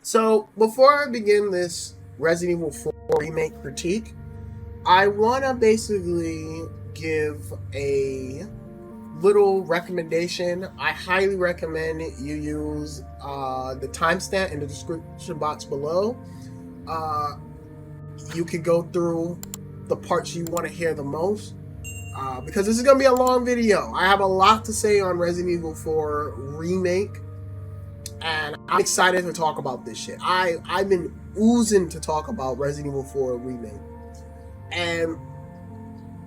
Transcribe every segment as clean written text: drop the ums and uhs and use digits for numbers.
So, before I begin this Resident Evil 4 remake critique, I want to basically give a little recommendation. I highly recommend you use the timestamp in the description box below. Uh, you could go through the parts you want to hear the most. Because this is going to be a long video. I have a lot to say on Resident Evil 4 Remake, and I'm excited to talk about this shit. I've been oozing to talk about Resident Evil 4 Remake. And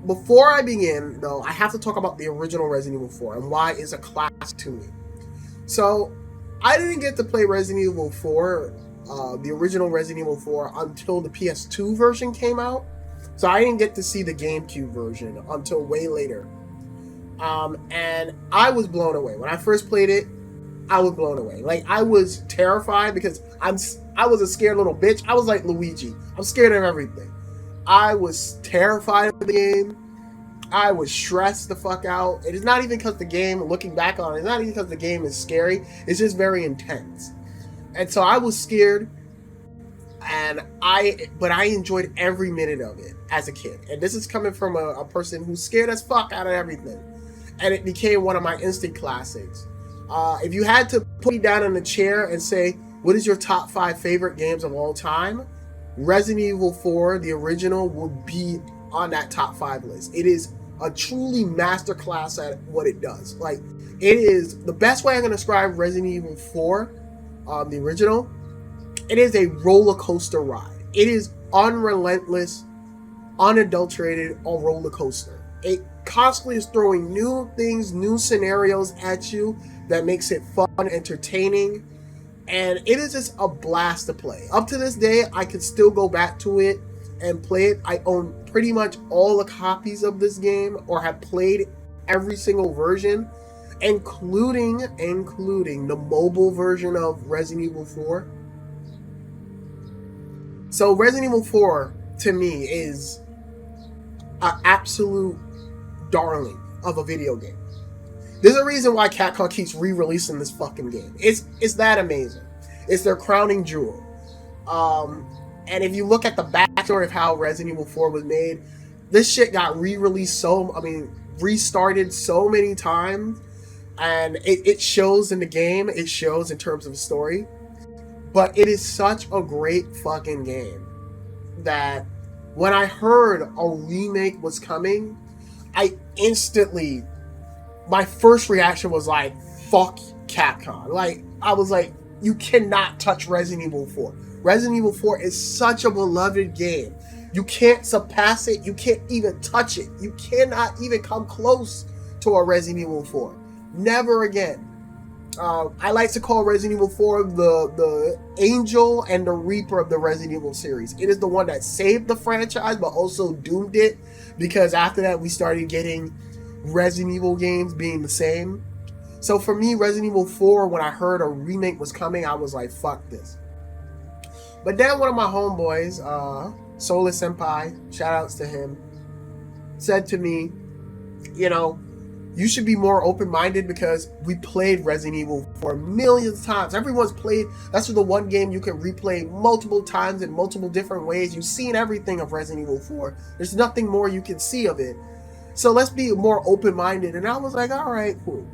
before I begin, though, I have to talk about the original Resident Evil 4 and why it's a classic to me. So, I didn't get to play Resident Evil 4, the original Resident Evil 4, until the PS2 version came out. So I didn't get to see the GameCube version until way later. And I was blown away. When I first played it, I was blown away. Like, I was terrified because I was a scared little bitch. I was like Luigi. I'm scared of everything. I was terrified of the game. I was stressed the fuck out. It is not even because the game, looking back on it, it's not even because the game is scary. It's just very intense. And so I was scared, but I enjoyed every minute of it as a kid. And this is coming from a person who's scared as fuck out of everything. And it became one of my instant classics. If you had to put me down in a chair and say, what is your top 5 favorite games of all time? Resident Evil 4, the original, would be on that top 5 list. It is a truly masterclass at what it does. Like, it is the best way I can describe Resident Evil 4, the original. It is a roller coaster ride. It is unrelentless, unadulterated, a roller coaster. It constantly is throwing new things, new scenarios at you that makes it fun, entertaining, and it is just a blast to play. Up to this day, I can still go back to it and play it. I own pretty much all the copies of this game, or have played every single version, including the mobile version of Resident Evil 4. So Resident Evil 4, to me, is an absolute darling of a video game. There's a reason why Capcom keeps re-releasing this fucking game. It's that amazing. It's their crowning jewel. And if you look at the backstory of how Resident Evil 4 was made, this shit got re-released restarted so many times, and it shows in the game. It shows in terms of the story. But it is such a great fucking game that when I heard a remake was coming, my first reaction was like, fuck Capcom. Like, I was like, you cannot touch Resident Evil 4. Resident Evil 4 is such a beloved game. You can't surpass it. You can't even touch it. You cannot even come close to a Resident Evil 4. Never again. I like to call Resident Evil 4 the angel and the reaper of the Resident Evil series. It is the one that saved the franchise, but also doomed it, because after that we started getting Resident Evil games being the same. So for me, Resident Evil 4, when I heard a remake was coming, I was like, fuck this. But then one of my homeboys, Solar Senpai, shout outs to him, said to me, you should be more open-minded, because we played Resident Evil 4 millions of times. Everyone's played. That's the one game you can replay multiple times in multiple different ways. You've seen everything of Resident Evil 4. There's nothing more you can see of it. So let's be more open-minded. And I was like, all right, cool.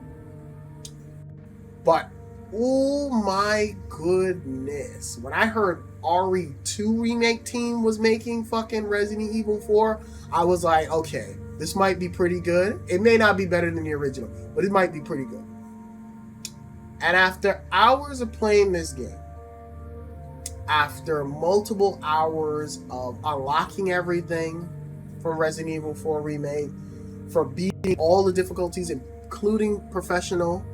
But, oh my goodness. When I heard RE2 remake team was making fucking Resident Evil 4, I was like, okay, this might be pretty good. It may not be better than the original, but it might be pretty good. And after hours of playing this game, after multiple hours of unlocking everything from Resident Evil 4 Remake, for beating all the difficulties, including professional,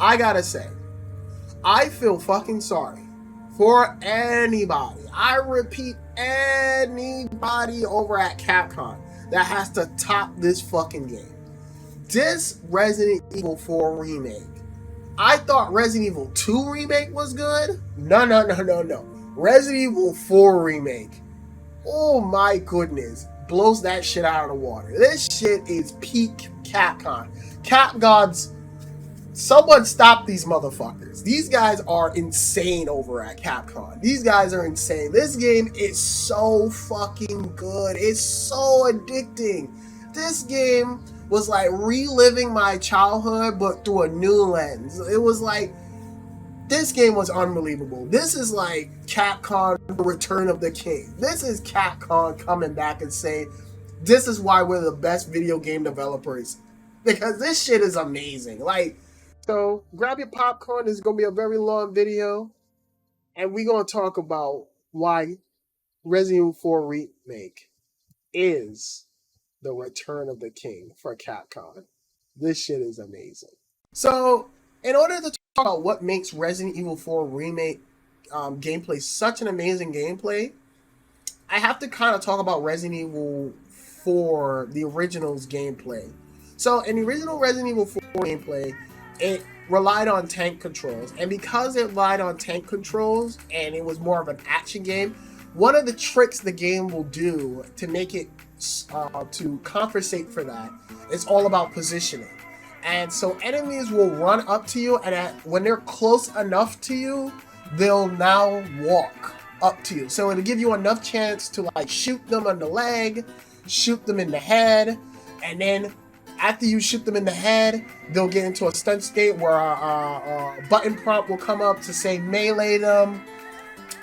I gotta say, I feel fucking sorry for anybody. I repeat, anybody over at Capcom that has to top this fucking game. This Resident Evil 4 Remake. I thought Resident Evil 2 Remake was good. No. Resident Evil 4 Remake. Oh my goodness. Blows that shit out of the water. This shit is peak Capcom. Capcom's Someone stop these motherfuckers. These guys are insane over at Capcom. These guys are insane. This game is so fucking good. It's so addicting. This game was like reliving my childhood, but through a new lens. It was like, this game was unbelievable. This is like Capcom, the Return of the King. This is Capcom coming back and saying, this is why we're the best video game developers. Because this shit is amazing. Like, so grab your popcorn. This is going to be a very long video. And we're going to talk about why Resident Evil 4 Remake is the Return of the King for Capcom. This shit is amazing. So, in order to talk about what makes Resident Evil 4 Remake gameplay such an amazing gameplay, I have to kind of talk about Resident Evil 4, the original's gameplay. So, in the original Resident Evil 4 gameplay, it relied on tank controls. And because it relied on tank controls and it was more of an action game, one of the tricks the game will do to make it, to compensate for that, is all about positioning. And so enemies will run up to you, and when they're close enough to you, they'll now walk up to you. So it'll give you enough chance to like shoot them on the leg, shoot them in the head, and then after you shoot them in the head, they'll get into a stun state where a button prompt will come up to say melee them,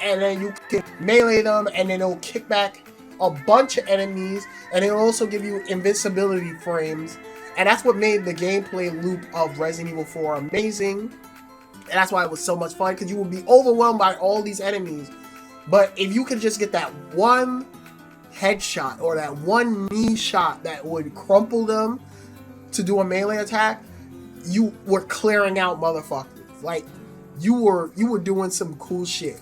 and then you can melee them, and then it'll kick back a bunch of enemies, and it'll also give you invincibility frames. And that's what made the gameplay loop of Resident Evil 4 amazing. And that's why it was so much fun, because you will be overwhelmed by all these enemies. But if you could just get that one headshot or that one knee shot that would crumple them to do a melee attack, you were clearing out motherfuckers. Like, you were doing some cool shit.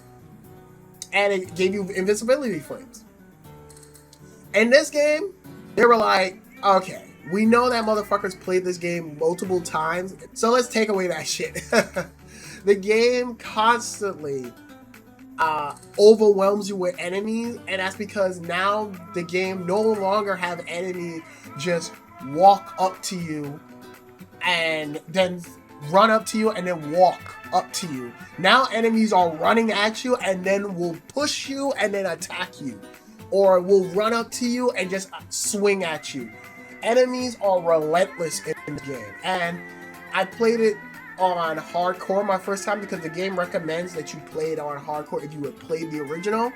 And it gave you invincibility frames. In this game, they were like, okay, we know that motherfuckers played this game multiple times, so let's take away that shit. The game constantly overwhelms you with enemies, and that's because now the game no longer have enemies just walk up to you and then run up to you and then walk up to you. Now enemies are running at you and then will push you and then attack you, or will run up to you and just swing at you. Enemies are relentless in the game, and I played it on hardcore my first time because the game recommends that you play it on hardcore if you had played the original.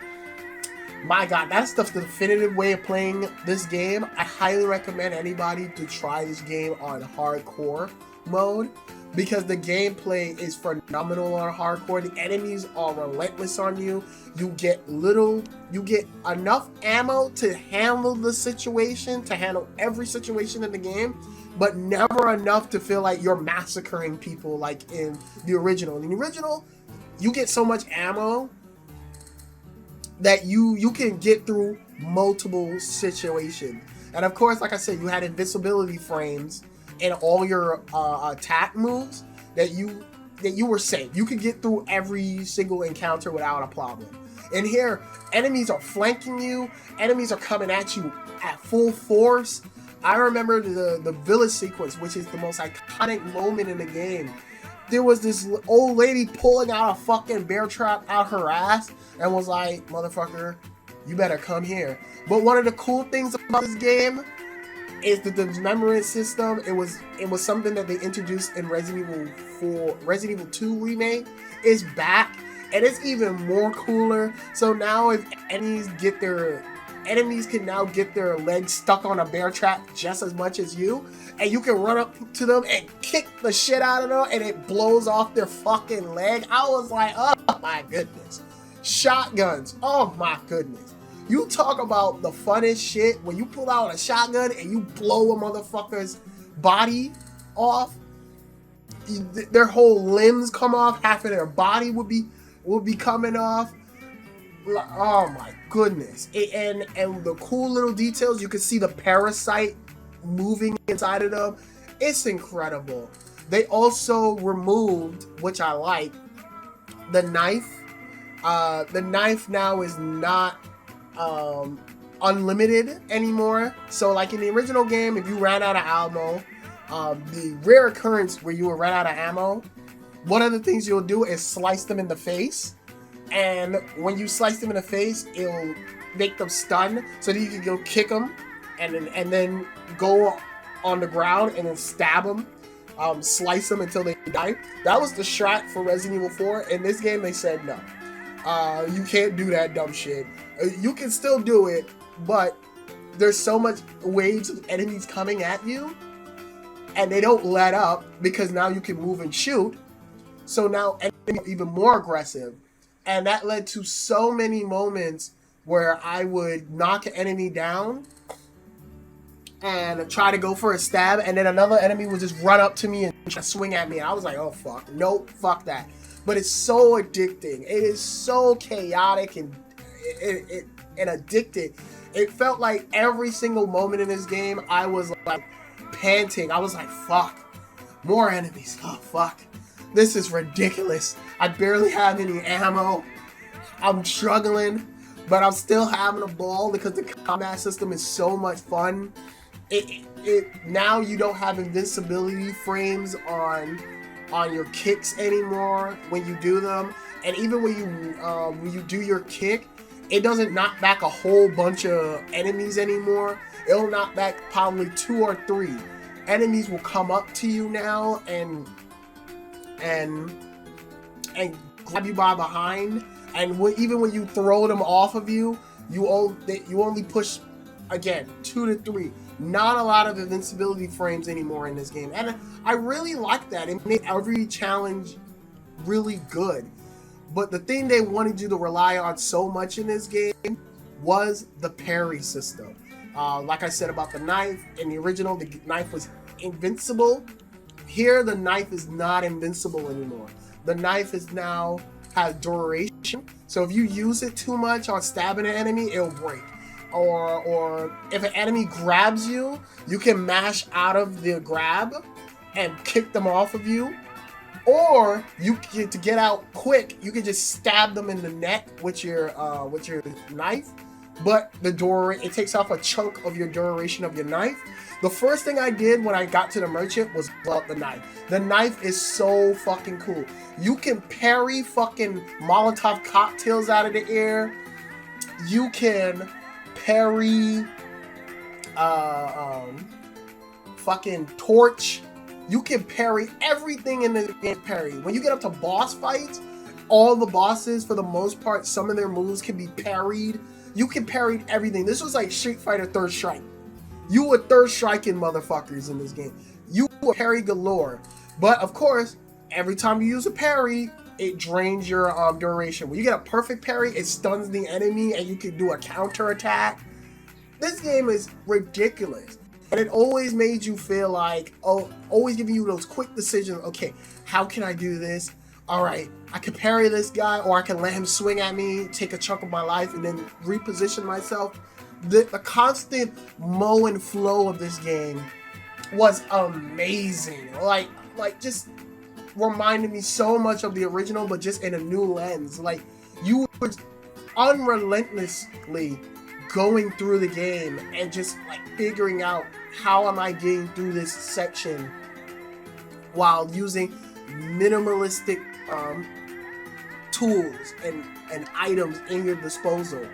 My god, that's the definitive way of playing this game. I highly recommend anybody to try this game on hardcore mode, because the gameplay is phenomenal on hardcore. The enemies are relentless on you. You get enough ammo to handle the situation, to handle every situation in the game, but never enough to feel like you're massacring people like in the original. In the original, you get so much ammo that you can get through multiple situations. And of course, like I said, you had invincibility frames in all your attack moves that you were safe. You could get through every single encounter without a problem. And here, enemies are flanking you. Enemies are coming at you at full force. I remember the village sequence, which is the most iconic moment in the game. There was this old lady pulling out a fucking bear trap out her ass and was like, motherfucker, you better come here. But one of the cool things about this game is the dismemberment system. It was something that they introduced in Resident Evil 2 Remake. Is back, and it's even more cooler. So now if enemies can now get their legs stuck on a bear trap just as much as you, and you can run up to them and kick the shit out of them and it blows off their fucking leg. I was like, oh my goodness. Shotguns, oh my goodness. You talk about the funnest shit when you pull out a shotgun and you blow a motherfucker's body off. Their whole limbs come off. Half of their body would be coming off. Oh my goodness. And the cool little details, you can see the parasite moving inside of them. It's incredible. They also removed, which I like, the knife. The knife now is not unlimited anymore. So like in the original game, if you ran out of ammo, the rare occurrence where you will run out of ammo, one of the things you'll do is slice them in the face. And when you slice them in the face, it'll make them stun so that you can go kick them and then go on the ground and then stab them, slice them until they die. That was the strat for Resident Evil 4. In this game, they said no. You can't do that dumb shit. You can still do it, but there's so much waves of enemies coming at you, and they don't let up because now you can move and shoot. So now enemies are even more aggressive. And that led to so many moments where I would knock an enemy down and try to go for a stab, and then another enemy would just run up to me and try to swing at me. And I was like, oh, fuck. Nope, fuck that. But it's so addicting. It is so chaotic and addicted. It felt like every single moment in this game, I was like panting. I was like, fuck. More enemies. Oh, fuck. This is ridiculous. I barely have any ammo. I'm struggling, but I'm still having a ball because the combat system is so much fun. Now you don't have invincibility frames on your kicks anymore when you do them, and even when you do your kick, it doesn't knock back a whole bunch of enemies anymore. It'll knock back probably 2 or 3. Enemies will come up to you now and grab you by behind, and even when you throw them off of you, you only push again 2 to 3. Not a lot of invincibility frames anymore in this game, and I really like that. It made every challenge really good. But the thing they wanted you to rely on so much in this game was the parry system. Like I said about the knife, in the original, the knife was invincible. Here, the knife is not invincible anymore. The knife is now has duration. So if you use it too much on stabbing an enemy, it'll break. Or if an enemy grabs you, you can mash out of the grab and kick them off of you. Or to get out quick, you can just stab them in the neck with your knife. But it takes off a chunk of your duration of your knife. The first thing I did when I got to the merchant was blow up the knife. The knife is so fucking cool. You can parry fucking Molotov cocktails out of the air. You can parry fucking torch. You can parry everything in the game. Parry. When you get up to boss fights, all the bosses, for the most part, some of their moves can be parried. You can parry everything. This was like Street Fighter Third Strike. You were third striking motherfuckers in this game. You were parry galore. But of course, every time you use a parry, it drains your duration. When you get a perfect parry, it stuns the enemy and you can do a counter attack. This game is ridiculous. And it always made you feel like, always giving you those quick decisions. Okay, how can I do this? All right, I can parry this guy, or I can let him swing at me, take a chunk of my life, and then reposition myself. The constant mow and flow of this game was amazing. Like just reminded me so much of the original, but just in a new lens. Like, you were unrelentlessly going through the game and just like figuring out, how am I getting through this section while using minimalistic tools and items in your disposal.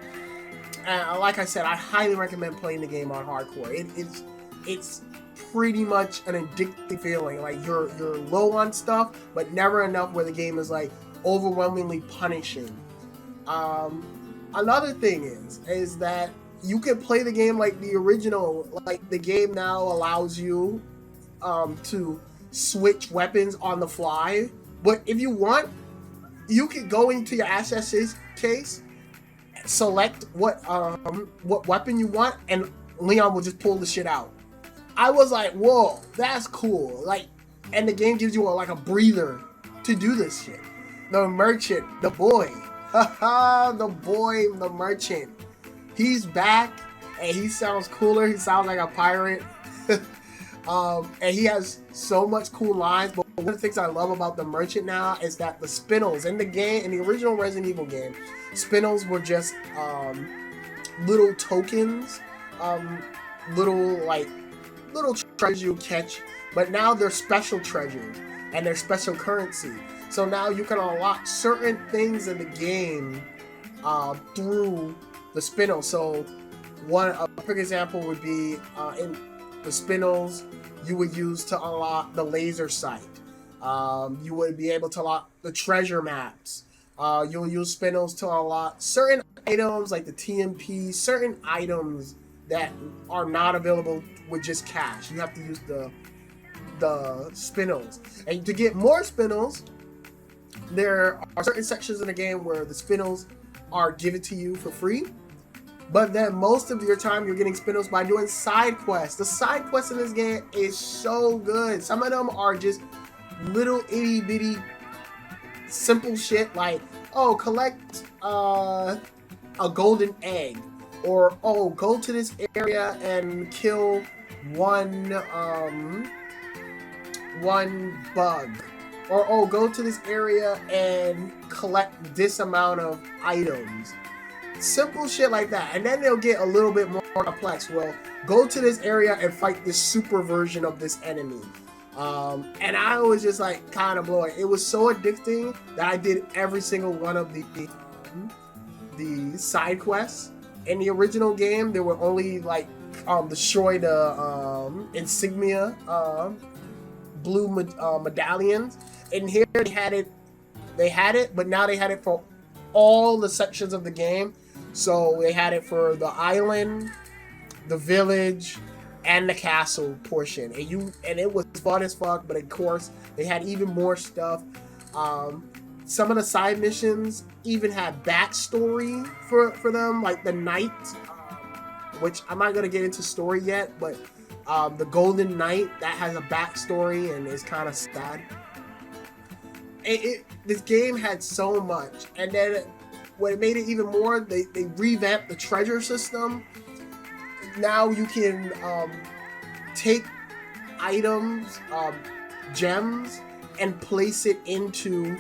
And like I said, I highly recommend playing the game on hardcore. It's pretty much an addictive feeling. Like you're low on stuff, but never enough where the game is like overwhelmingly punishing. Another thing is that you can play the game like the original. Like the game now allows you to switch weapons on the fly. But if you want, you can go into your assets case, select what weapon you want, and Leon will just pull the shit out. I was like, whoa, that's cool. Like, and the game gives you a breather to do this shit. The merchant, the boy, the merchant. He's back, and he sounds cooler. He sounds like a pirate. And he has so much cool lines. But one of the things I love about the merchant now is that the spinels in the game, in the original Resident Evil game, spinels were just little tokens, little treasures you catch but now they're special treasures and they're special currency. So now you can unlock certain things in the game through the spinels. So a perfect example would be in the spinels you would use to unlock the laser sight. You would be able to unlock the treasure maps. You'll use spinels to unlock certain items like the TMP, certain items that are not available with just cash. You have to use the spinels. And to get more spinels, there are certain sections in the game where the spinels are given to you for free. But then most of your time you're getting spinels by doing side quests. The side quests in this game is so good. Some of them are just little itty bitty simple shit like, oh, collect a golden egg, or oh, go to this area and kill one bug, or oh, go to this area and collect this amount of items. Simple shit like that. And then they'll get a little bit more complex. Well, go to this area and fight this super version of this enemy. And I was just like kind of blowing. It was so addicting that I did every single one of the side quests. In the original game, there were only like destroy the insignia blue medallions. And here they had it, but now they had it for all the sections of the game. So they had it for the island, the village, and the castle portion, and it was fun as fuck. But of course, they had even more stuff. Some of the side missions even had backstory for them, like the knight, which I'm not gonna get into story yet, but the Golden Knight that has a backstory and is kind of sad. This game had so much, and then what made it even more, they revamped the treasure system. Now you can take items, gems, and place it into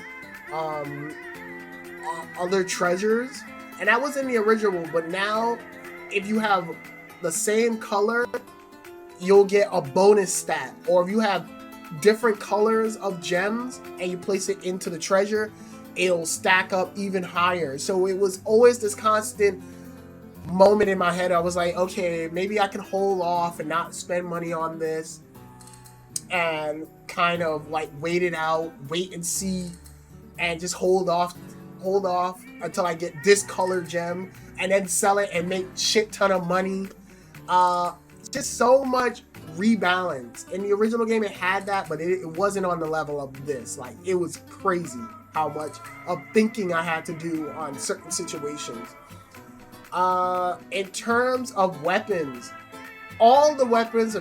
other treasures. And that was in the original, but now if you have the same color, you'll get a bonus stat. Or if you have different colors of gems and you place it into the treasure, it'll stack up even higher. So it was always this constant moment in my head. I was like, okay, maybe I can hold off and not spend money on this and kind of like wait and see, and just hold off until I get this color gem and then sell it and make shit ton of money. Just so much rebalance. In the original game it had that, but it wasn't on the level of this. Like, it was crazy how much of thinking I had to do on certain situations. In terms of weapons, all the weapons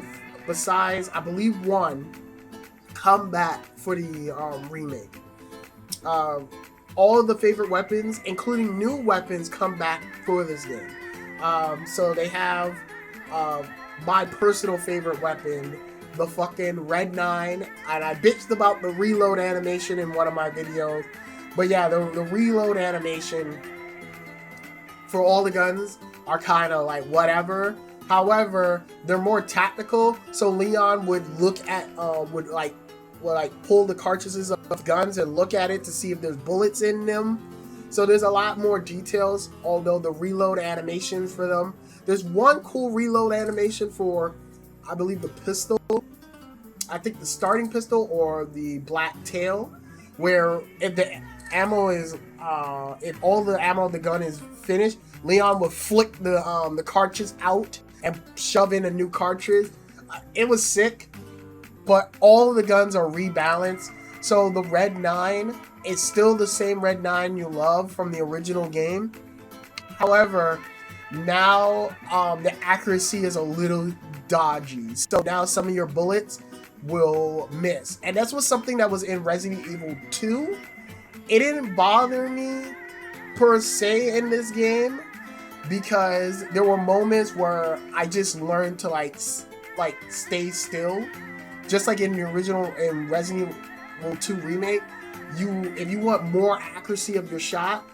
besides, I believe, one, come back for the remake. All of the favorite weapons, including new weapons, come back for this game. So they have my personal favorite weapon, the fucking Red 9, and I bitched about the reload animation in one of my videos. But yeah, the reload animation for all the guns are kind of like whatever. However, they're more tactical, so Leon would look at would pull the cartridges of guns and look at it to see if there's bullets in them. So there's a lot more details, although the reload animations for them. There's one cool reload animation for, I believe, the pistol. I think the starting pistol or the black tail, where if the ammo is, if all the ammo of the gun is finished, Leon would flick the cartridge out and shove in a new cartridge. It was sick, but all the guns are rebalanced. So the Red 9 is still the same Red 9 you love from the original game. However, now the accuracy is a little dodgy. So now some of your bullets will miss. And that's was something that was in Resident Evil 2. It didn't bother me per se in this game, because there were moments where I just learned to like stay still. Just like in the original, in Resident Evil 2 Remake, if you want more accuracy of your shot,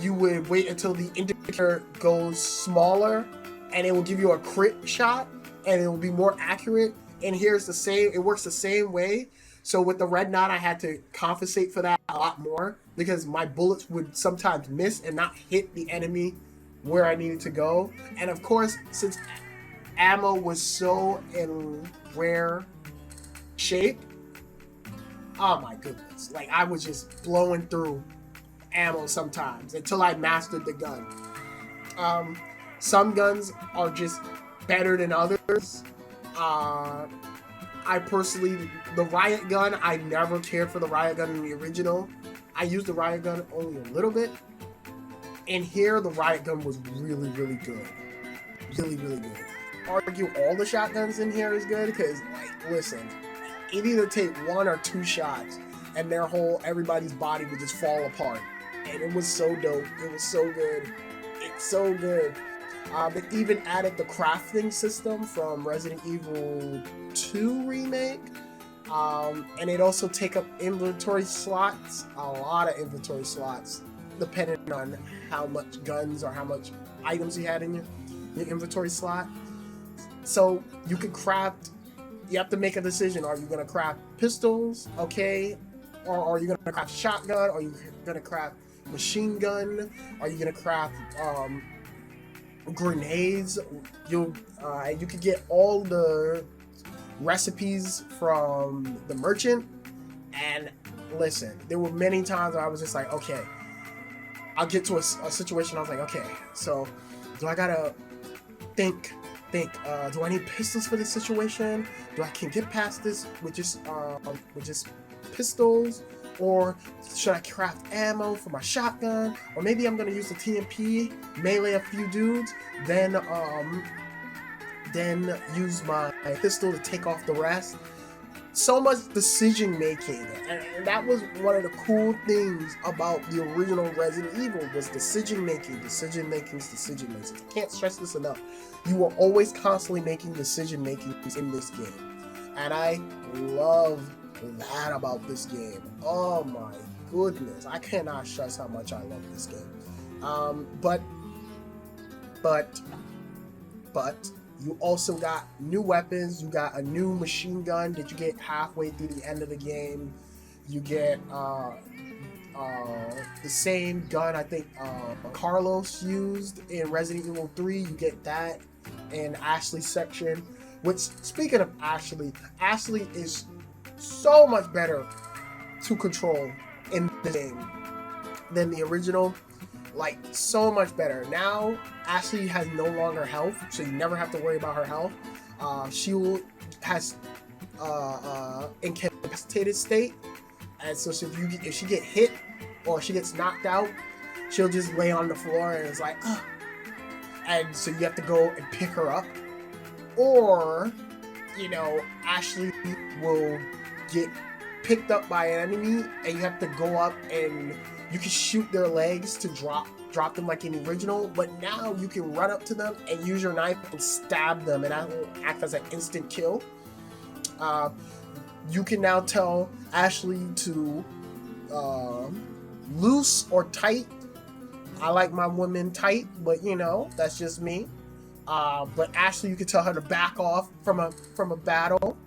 you would wait until the indicator goes smaller and it will give you a crit shot and it will be more accurate. And here's the same. It works the same way. So with the red knot, I had to compensate for that a lot more because my bullets would sometimes miss and not hit the enemy where I needed to go. And of course, since ammo was so in rare shape, oh my goodness, like I was just blowing through ammo sometimes until I mastered the gun. Some guns are just better than others. I personally, the riot gun, I never cared for the riot gun in the original. I used the riot gun only a little bit. And here, the riot gun was really, really good. Really, really good. Argue all the shotguns in here is good because, like, listen, it either take 1 or 2 shots and everybody's body would just fall apart. And it was so dope. It was so good. It's so good. They even added the crafting system from Resident Evil 2 Remake. And it also take up inventory slots, a lot of inventory slots, depending on how much guns or how much items you had in your inventory slot. So you can craft, you have to make a decision. Are you going to craft pistols, okay? Or are you going to craft shotgun? Are you going to craft machine gun? Are you going to craft grenades? You could get all the recipes from the merchant. And listen, there were many times where I was just like, okay, I'll get to a situation. I was like, okay, so do I gotta think? Do I need pistols for this situation? Can get past this with just pistols, or should I craft ammo for my shotgun? Or maybe I'm gonna use the TMP, melee a few dudes, then use my pistol to take off the rest. So much decision making, and that was one of the cool things about the original Resident Evil was decision making. I can't stress this enough. You were always constantly making decision making in this game, and I love that about this game. Oh my goodness, I cannot stress how much I love this game. But you also got new weapons. You got a new machine gun that you get halfway through the end of the game. You get the same gun I think Carlos used in Resident Evil 3. You get that in Ashley's section. Which, speaking of Ashley is so much better to control in the game than the original. Like, so much better. Now, Ashley has no longer health, so you never have to worry about her health. She has incapacitated state, and so if she get hit or she gets knocked out, she'll just lay on the floor and it's like, ugh. And so you have to go and pick her up. Or, Ashley will get picked up by an enemy, and you have to go up and you can shoot their legs to drop them like in the original, but now you can run up to them and use your knife and stab them, and that will act as an instant kill. You can now tell Ashley to loose or tight. I like my women tight, but that's just me. But Ashley, you can tell her to back off from a battle.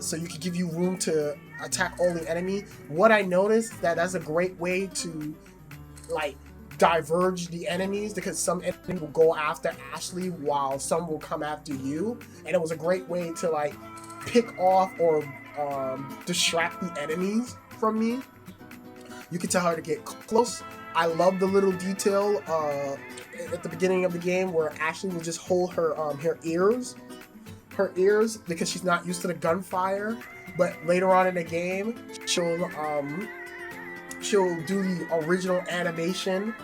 So you can give you room to attack all the enemy. What I noticed that's a great way to diverge the enemies, because some enemies will go after Ashley while some will come after you, and it was a great way to pick off or distract the enemies from me. You can tell her to get close. I love the little detail at the beginning of the game where Ashley will just hold her ears because she's not used to the gunfire, but later on in the game she'll do the original animation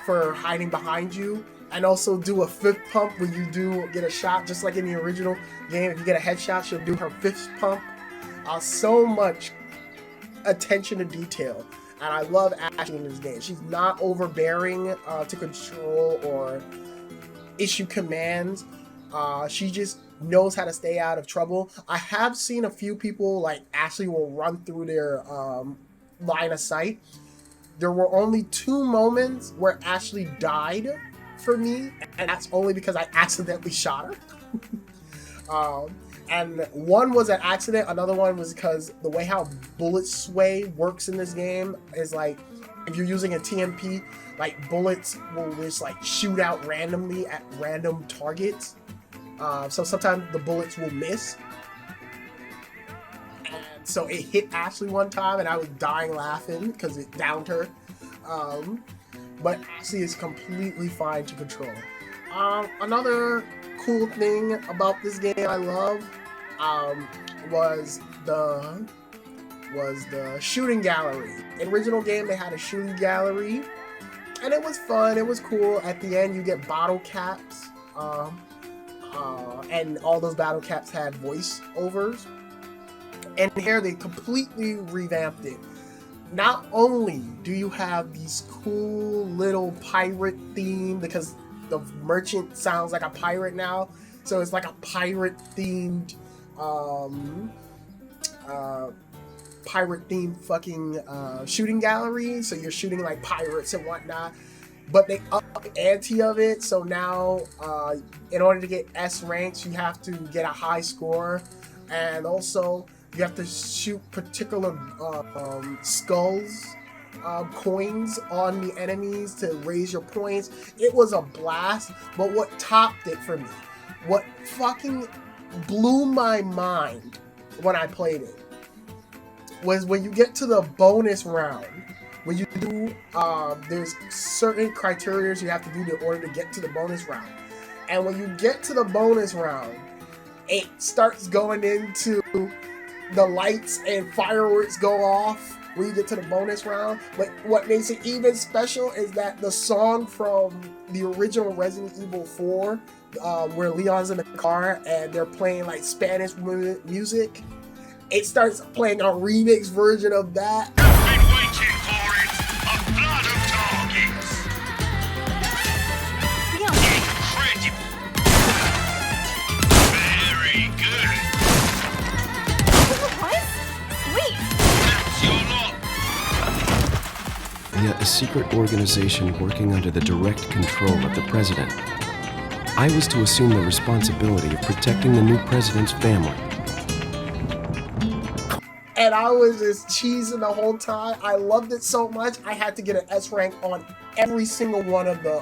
for hiding behind you, and also do a fifth pump when you do get a shot, just like in the original game. If you get a headshot, she'll do her fifth pump. So much attention to detail, and I love Ashley in this game. She's not overbearing to control or issue commands. She just knows how to stay out of trouble. I have seen a few people Ashley will run through their line of sight. There were only 2 moments where Ashley died for me, and that's only because I accidentally shot her. And one was an accident. Another one was because the way how bullet sway works in this game is like, if you're using a TMP, like bullets will just like shoot out randomly at random targets. So sometimes the bullets will miss. And so it hit Ashley one time and I was dying laughing because it downed her. But Ashley is completely fine to control. Another cool thing about this game I love was the shooting gallery. In the original game, they had a shooting gallery, and it was fun. It was cool. At the end, you get bottle caps, and all those battle caps had voiceovers. And here, they completely revamped it. Not only do you have these cool little pirate theme, because the merchant sounds like a pirate now, so it's like a pirate themed fucking shooting gallery, so you're shooting like pirates and whatnot, but they up the ante of it, so now in order to get S ranks you have to get a high score, and also you have to shoot particular skulls, coins on the enemies to raise your points. It was a blast, but what topped it for me, what fucking blew my mind when I played it, was when you get to the bonus round. When you do, there's certain criteria you have to do in order to get to the bonus round. And when you get to the bonus round, it starts going into the lights and fireworks go off when you get to the bonus round. But what makes it even special is that the song from the original Resident Evil 4, where Leon's in the car and they're playing like Spanish music, it starts playing a remix version of that. I've been waiting for it. A flood of targets. Incredible. Very good. What? Sweet. That's your lot. Via a secret organization working under the direct control of the president, I was to assume the responsibility of protecting the new president's family. And I was just cheesing the whole time. I loved it so much, I had to get an S rank on every single one of the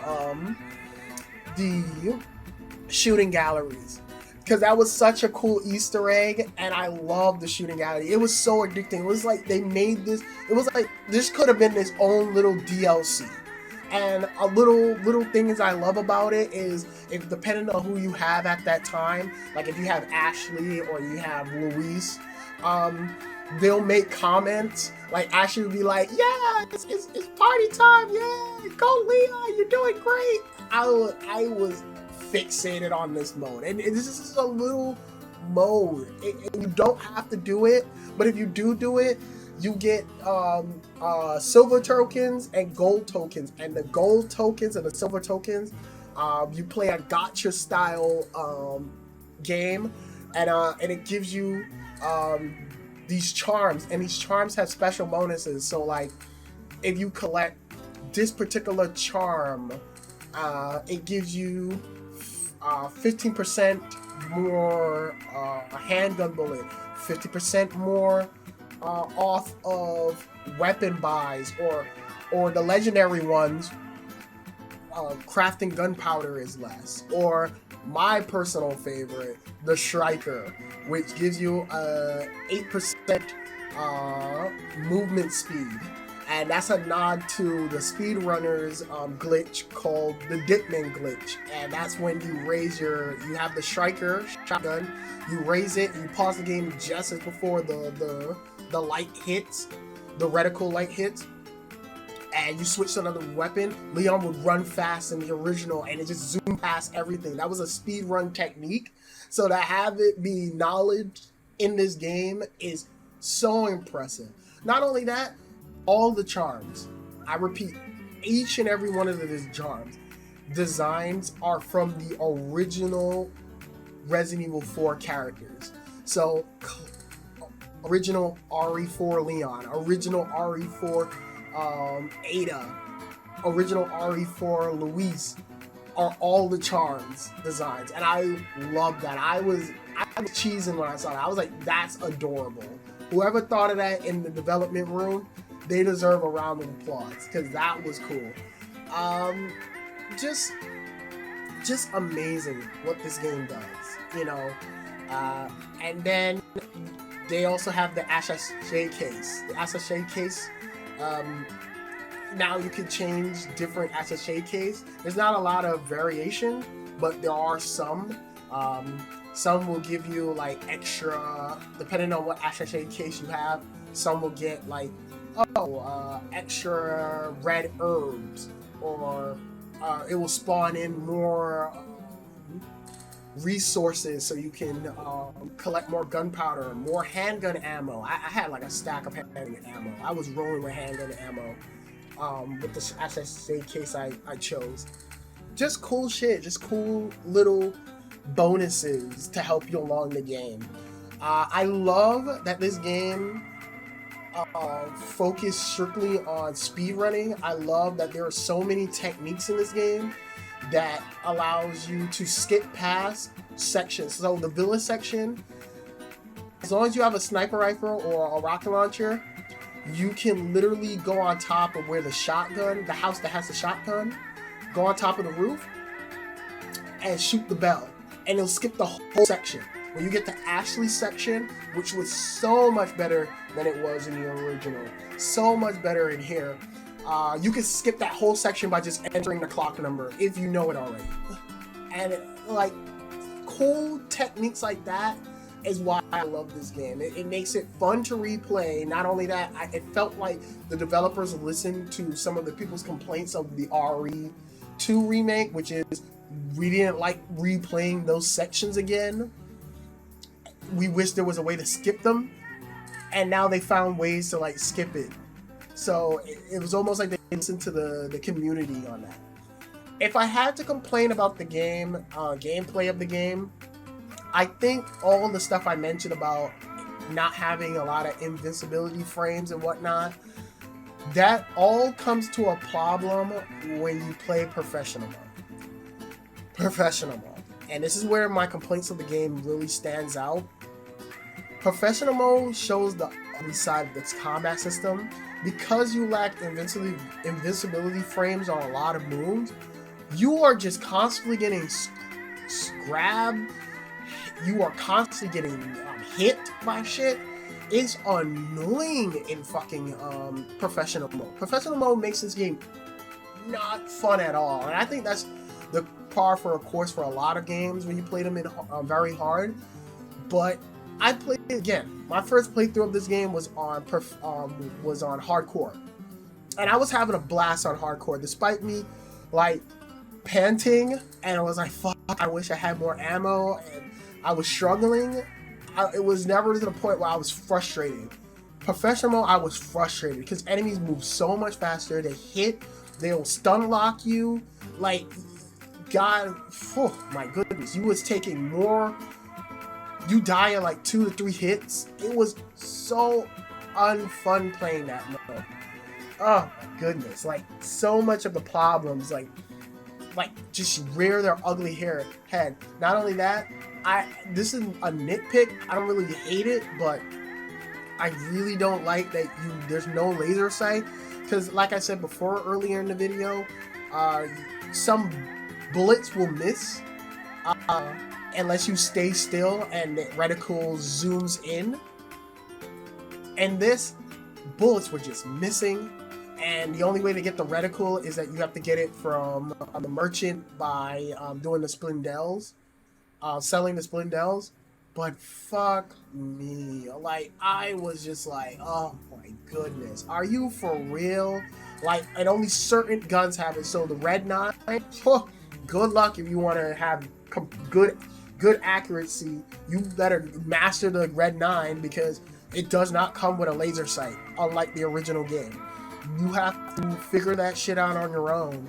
shooting galleries. Because that was such a cool Easter egg, and I loved the shooting gallery. It was so addicting. It was like they made this, it was like this could have been its own little DLC. And a little things I love about it is, if depending on who you have at that time, like if you have Ashley or you have Luis, they'll make comments. Like Ashley will be like, "Yeah, it's party time! Yeah, go Leon, you're doing great." I was fixated on this mode, and this is a little mode. And you don't have to do it, but if you do it, you get silver tokens and gold tokens. And the gold tokens and the silver tokens, you play a gacha style game, and it gives you these charms, and these charms have special bonuses. So like, if you collect this particular charm, it gives you 15% more handgun bullet, 50% more off of weapon buys, or the legendary ones, crafting gunpowder is less, or my personal favorite, the Striker, which gives you 8% movement speed, and that's a nod to the speedrunners glitch called the Dickman glitch. And that's when you have the Striker shotgun, you raise it, you pause the game just as before the light hits, the reticle light hits, and you switch to another weapon. Leon would run fast in the original, and it just zoomed past everything. That was a speed run technique. So to have it be knowledge in this game is so impressive. Not only that, all the charms, I repeat, each and every one of these charms designs are from the original Resident Evil 4 characters. So original RE4 Leon, original RE4 Ada, original RE4 Luis, are all the charms designs, and I love that. I was cheesing when I saw that. I was like, that's adorable. Whoever thought of that in the development room, they deserve a round of applause because that was cool. Just amazing what this game does, you know. And then they also have the attaché case. The attaché case, now you can change different attaché case. There's not a lot of variation, but there are some. Some will give you like extra, depending on what attaché case you have. Some will get like, extra red herbs, or it will spawn in more resources so you can collect more gunpowder, more handgun ammo. I had like a stack of handgun ammo. I was rolling with handgun ammo with the attaché case I chose. Just cool shit, just cool little bonuses to help you along the game. I love that this game focused strictly on speedrunning. I love that there are so many techniques in this game that allows you to skip past sections. So the villa section, as long as you have a sniper rifle or a rocket launcher, you can literally go on top of where the house that has the shotgun, go on top of the roof and shoot the bell, and it'll skip the whole section. When you get to Ashley's section, which was so much better than it was in the original, so much better in here, you can skip that whole section by just entering the clock number if you know it already. And like cool techniques like that is why I love this game. It makes it fun to replay. Not only that, it felt like the developers listened to some of the people's complaints of the RE2 remake, which is we didn't like replaying those sections again. We wish there was a way to skip them, and now they found ways to like skip it. So it was almost like they listened to the community on that. If I had to complain about the game, gameplay of the game, I think all the stuff I mentioned about not having a lot of invincibility frames and whatnot, that all comes to a problem when you play professional mode. Professional mode. And this is where my complaints of the game really stands out. Professional mode shows the ugly side of its combat system. Because you lack invincibility frames on a lot of moves, you are just constantly getting grabbed. You are constantly getting hit by shit. It's annoying in fucking professional mode. Professional mode makes this game not fun at all, and I think that's the par for a course for a lot of games when you play them in very hard. But I played it again. My first playthrough of this game was on hardcore, and I was having a blast on hardcore, despite me like panting, and I was like, "Fuck! I wish I had more ammo," and I was struggling. It was never to the point where I was frustrated. Professional mode, I was frustrated because enemies move so much faster. They hit, they'll stun lock you. Like, God, oh my goodness, you was taking more. You die in like 2 to 3 hits. It was so unfun playing that mode. Oh my goodness, like so much of the problems, like just rear their ugly head. Not only that, this is a nitpick. I don't really hate it, but I really don't like that there's no laser sight, because like I said before earlier in the video, some bullets will miss unless you stay still and the reticle zooms in. And this, bullets were just missing, and the only way to get the reticle is that you have to get it from the merchant by doing the splendels, selling the splendels. But fuck me, like I was just like, oh my goodness, are you for real? Like, and only certain guns have it. So the Red 9, good luck if you want to have good accuracy. You better master the Red 9 because it does not come with a laser sight, unlike the original game. You have to figure that shit out on your own,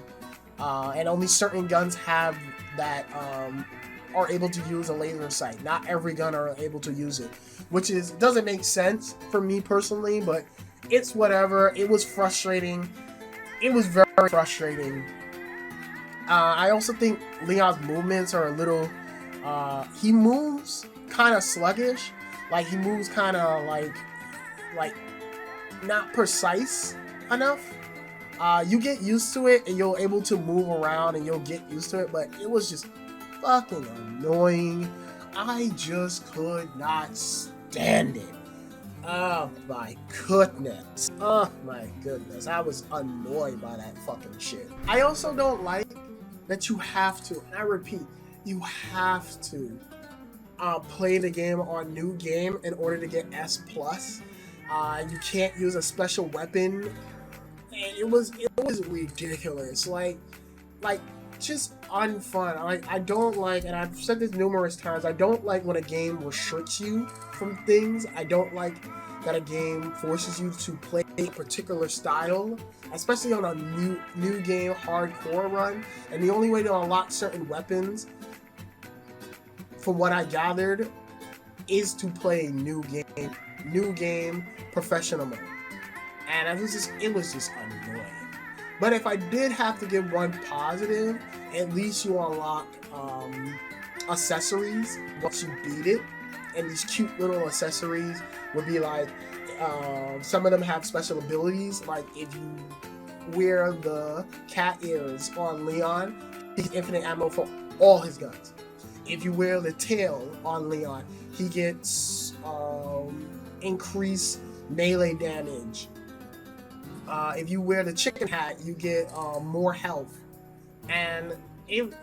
and only certain guns have that are able to use a laser sight. Not every gun are able to use it, which doesn't make sense for me personally, but it's whatever. It was frustrating. It was very frustrating. I also think Leon's movements are a little. He moves kind of sluggish. Like he moves kind of like not precise enough. You get used to it and you're able to move around and you'll get used to it, but it was just fucking annoying. I just could not stand it. Oh my goodness. Oh my goodness. I was annoyed by that fucking shit. I also don't like that you have to, and I repeat, you have to play the game on new game in order to get S+. You can't use a special weapon. And it was ridiculous. Like just unfun. I don't like, and I've said this numerous times, I don't like when a game restricts you from things. I don't like that a game forces you to play a particular style, especially on a new game hardcore run. And the only way to unlock certain weapons, from what I gathered, is to play new game professional mode. And it was just annoying. But if I did have to give one positive, at least you unlock accessories once you beat it. And these cute little accessories would be like, some of them have special abilities. Like if you wear the cat ears on Leon, he gets infinite ammo for all his guns. If you wear the tail on Leon, he gets increased melee damage. If you wear the chicken hat, you get more health, and it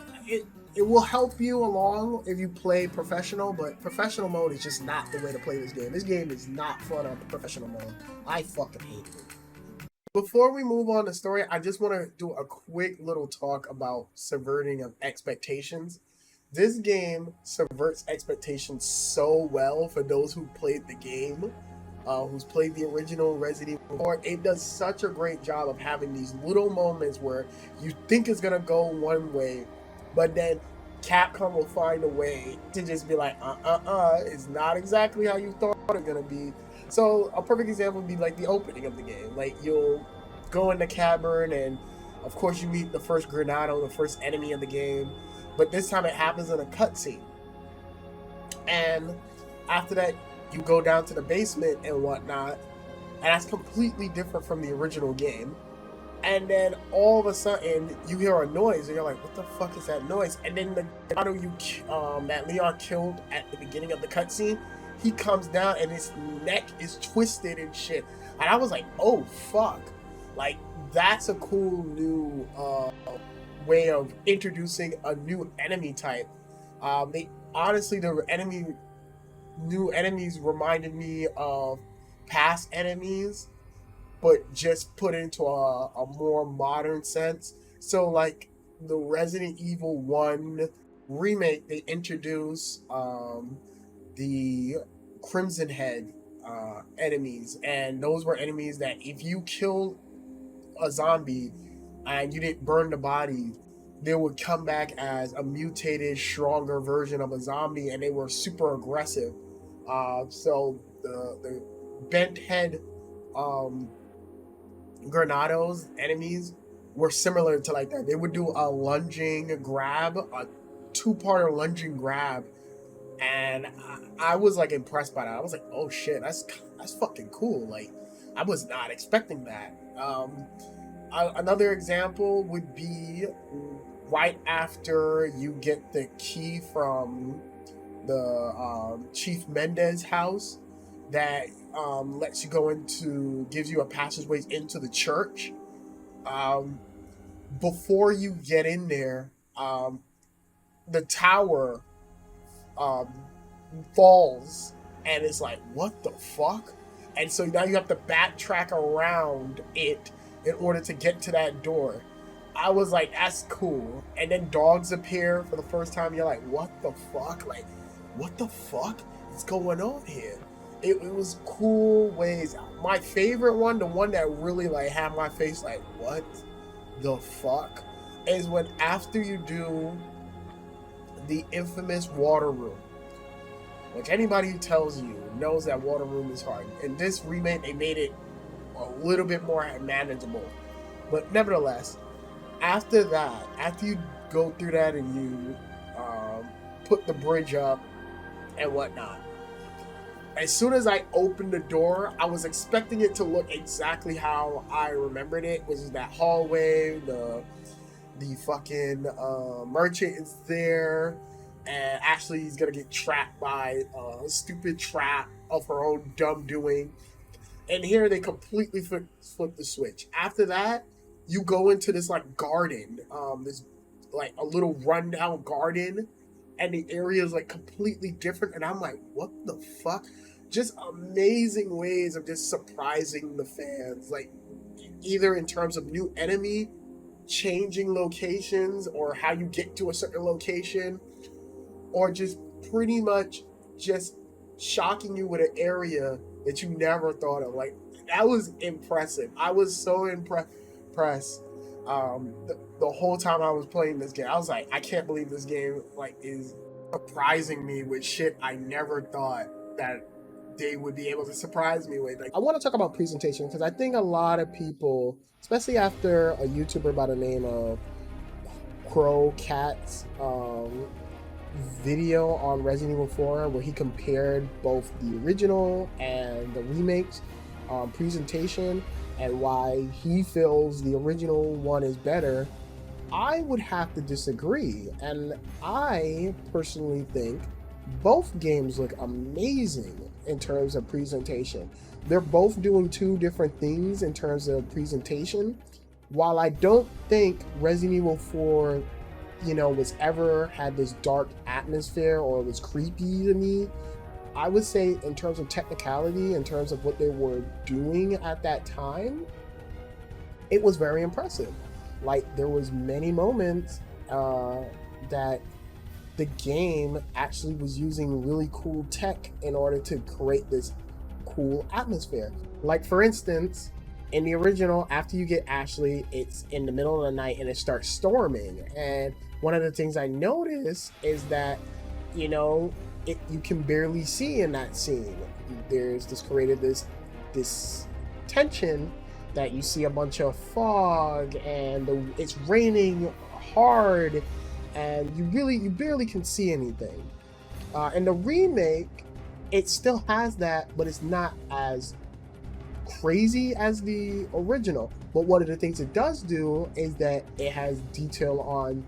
will help you along if you play professional. But professional mode is just not the way to play this game. This game is not fun on professional mode. I fucking hate it. Before we move on to story, I just want to do a quick little talk about subverting of expectations. This game subverts expectations so well for those who played the game. Who's played the original Resident Evil 4, it does such a great job of having these little moments where you think it's gonna go one way, but then Capcom will find a way to just be like, it's not exactly how you thought it was gonna be. So a perfect example would be like the opening of the game. Like you'll go in the cavern and of course you meet the first Granado, the first enemy of the game, but this time it happens in a cutscene. And after that, you go down to the basement and whatnot, and that's completely different from the original game. And then all of a sudden you hear a noise and you're like, what the fuck is that noise? And then the Granado that Leon killed at the beginning of the cutscene, he comes down and his neck is twisted and shit. And I was like, oh fuck. Like that's a cool new way of introducing a new enemy type. The new enemies reminded me of past enemies, but just put into a more modern sense. So like the Resident Evil 1 remake, they introduced the Crimson Head enemies, and those were enemies that if you killed a zombie and you didn't burn the body, they would come back as a mutated, stronger version of a zombie, and they were super aggressive. So the bent head Granados enemies were similar to like that. They would do a lunging grab, a two-parter lunging grab, and I was like impressed by that. I was like, oh shit, that's fucking cool. Like I was not expecting that. Another example would be right after you get the key from the Chief Mendez house that lets you go into, gives you a passageway into the church. Before you get in there, the tower falls, and it's like, what the fuck? And so now you have to backtrack around it in order to get to that door. I was like, that's cool. And then dogs appear for the first time. You're like, what the fuck? Like, what the fuck is going on here? It was cool ways. My favorite one, the one that really like had my face like, what the fuck, is when after you do the infamous water room, which anybody who tells you knows that water room is hard. In this remake, they made it a little bit more manageable. But nevertheless, after that, after you go through that and you put the bridge up and whatnot. As soon as I opened the door, I was expecting it to look exactly how I remembered it, which is that hallway, the fucking merchant is there, and Ashley's gonna get trapped by a stupid trap of her own dumb doing. And here they completely flip the switch. After that, you go into this like garden, this like a little rundown garden, and the area is like completely different. And I'm like, what the fuck? Just amazing ways of just surprising the fans, like either in terms of new enemy, changing locations, or how you get to a certain location, or just pretty much just shocking you with an area that you never thought of. Like, that was impressive. I was so impressed. The whole time I was playing this game, I was like, I can't believe this game like is surprising me with shit I never thought that they would be able to surprise me with. Like, I want to talk about presentation because I think a lot of people, especially after a YouTuber by the name of Cat's video on Resident Evil 4 where he compared both the original and the remakes presentation and why he feels the original one is better, I would have to disagree. And I personally think both games look amazing in terms of presentation. They're both doing two different things in terms of presentation. While I don't think Resident Evil 4 was ever had this dark atmosphere or was creepy to me, I would say in terms of technicality, in terms of what they were doing at that time, it was very impressive. Like, there was many moments that the game actually was using really cool tech in order to create this cool atmosphere. Like, for instance, in the original, after you get Ashley, it's in the middle of the night and it starts storming. And one of the things I noticed is that, you can barely see in that scene. There's this tension that you see a bunch of fog and it's raining hard and you barely can see anything. In the remake, it still has that, but it's not as crazy as the original. But one of the things it does do is that it has detail on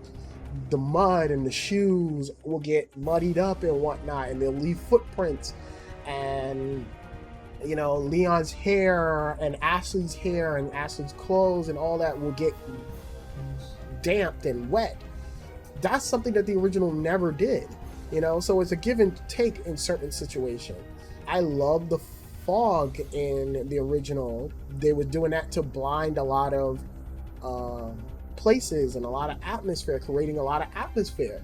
the mud, and the shoes will get muddied up and whatnot, and they'll leave footprints, and Leon's hair and Ashley's clothes and all that will get damped and wet. That's something that the original never did, so it's a give and take in certain situations. I love the fog in the original. They were doing that to blind a lot of places and a lot of atmosphere, creating a lot of atmosphere.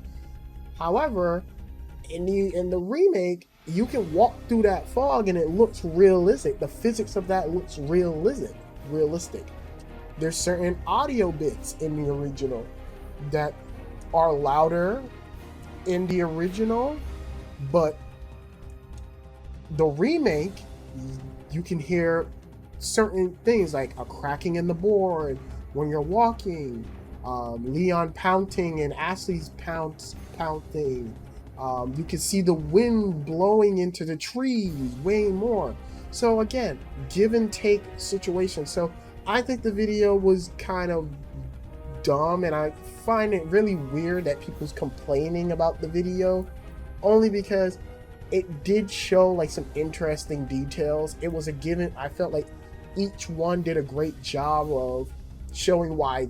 However, in the remake, you can walk through that fog and it looks realistic. The physics of that looks realistic. There's certain audio bits in the original that are louder in the original, but the remake, you can hear certain things like a cracking in the board when you're walking, Leon pounding and Ashley's pounding. You can see the wind blowing into the trees way more. So again, give and take situation. So I think the video was kind of dumb, and I find it really weird that people's complaining about the video, only because it did show like some interesting details. It was a given. I felt like each one did a great job of showing why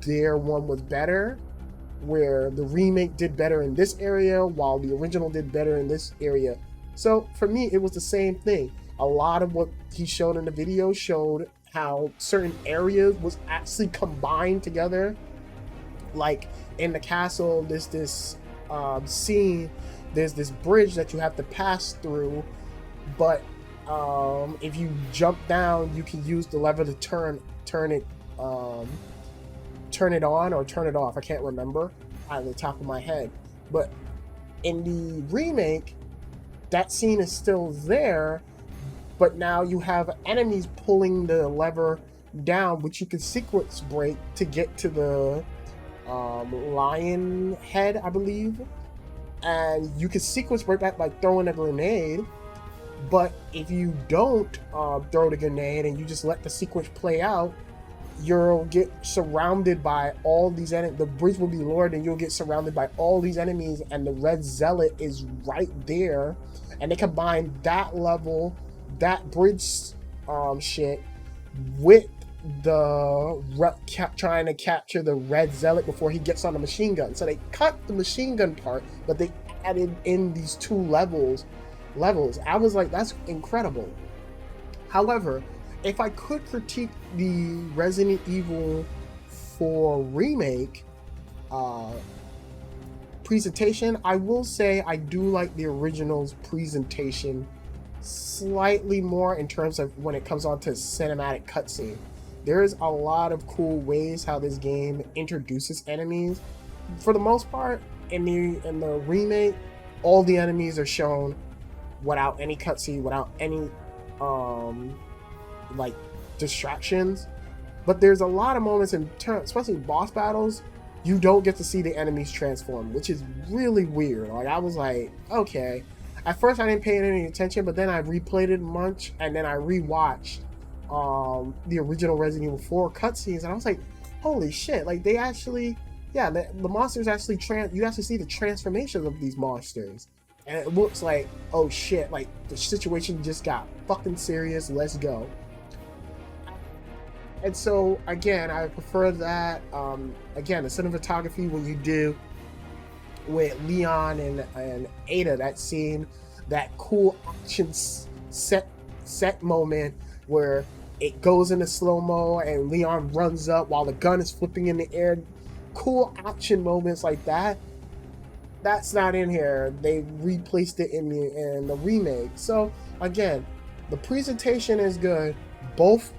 their one was better, where the remake did better in this area while the original did better in this area. So for me, it was the same thing. A lot of what he showed in the video showed how certain areas was actually combined together. Like in the castle, there's this scene, there's this bridge that you have to pass through, but if you jump down, you can use the lever to turn it on or turn it off. I can't remember out of the top of my head. But in the remake, that scene is still there, but now you have enemies pulling the lever down, which you can sequence break to get to the lion head, I believe, and you can sequence right back by throwing a grenade. But if you don't throw the grenade and you just let the sequence play out, you'll get surrounded by all these enemies. The bridge will be lowered and you'll get surrounded by all these enemies, and the red zealot is right there. And they combine that level, that bridge shit, with trying to capture the red zealot before he gets on the machine gun. So they cut the machine gun part, but they added in these two levels. I was like, that's incredible. However, if I could critique the Resident Evil 4 remake presentation, I will say I do like the original's presentation slightly more in terms of when it comes on to cinematic cutscene. There's a lot of cool ways how this game introduces enemies. For the most part, in the remake, all the enemies are shown without any cutscene, without any like distractions. But there's a lot of moments especially boss battles, you don't get to see the enemies transform, which is really weird. Like, I was like, okay. At first I didn't pay any attention, but then I replayed it much, and then I rewatched the original Resident Evil 4 cutscenes, and I was like, holy shit, like they actually, yeah, the monsters actually you actually see the transformations of these monsters. And it looks like, oh shit, like the situation just got fucking serious, let's go. And so, again, I prefer that. Again, the cinematography, when you do with Leon and Ada, that scene, that cool action set moment where it goes into slow-mo and Leon runs up while the gun is flipping in the air. Cool action moments like that. That's not in here. They replaced it in the remake. So, again, the presentation is good. Both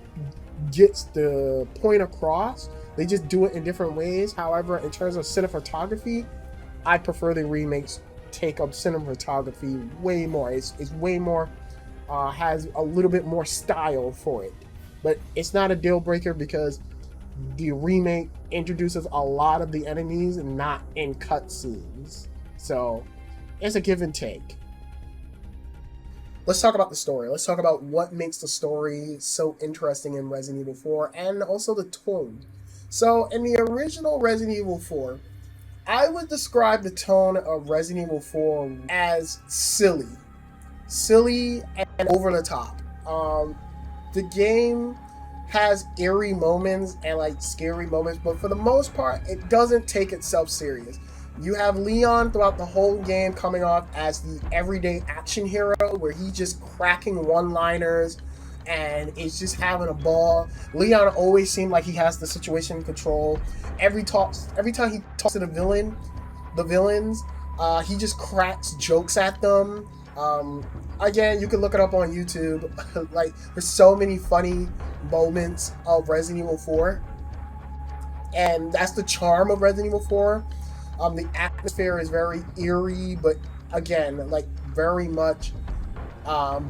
gets the point across. They just do it in different ways. However, in terms of cinematography, I prefer the remakes take up cinematography way more. It's way more, has a little bit more style for it. But it's not a deal breaker because the remake introduces a lot of the enemies not in cutscenes. So it's a give and take. Let's talk about the story. Let's talk about what makes the story so interesting in Resident Evil 4 and also the tone. So in the original Resident Evil 4, I would describe the tone of Resident Evil 4 as silly. Silly and over the top. The game has eerie moments and like scary moments, but for the most part, it doesn't take itself serious. You have Leon throughout the whole game coming off as the everyday action hero where he's just cracking one-liners and is just having a ball. Leon always seemed like he has the situation in control. Every time he talks to the villains, he just cracks jokes at them. Again, you can look it up on YouTube. Like, there's so many funny moments of Resident Evil 4. And that's the charm of Resident Evil 4. The atmosphere is very eerie, but again, like very much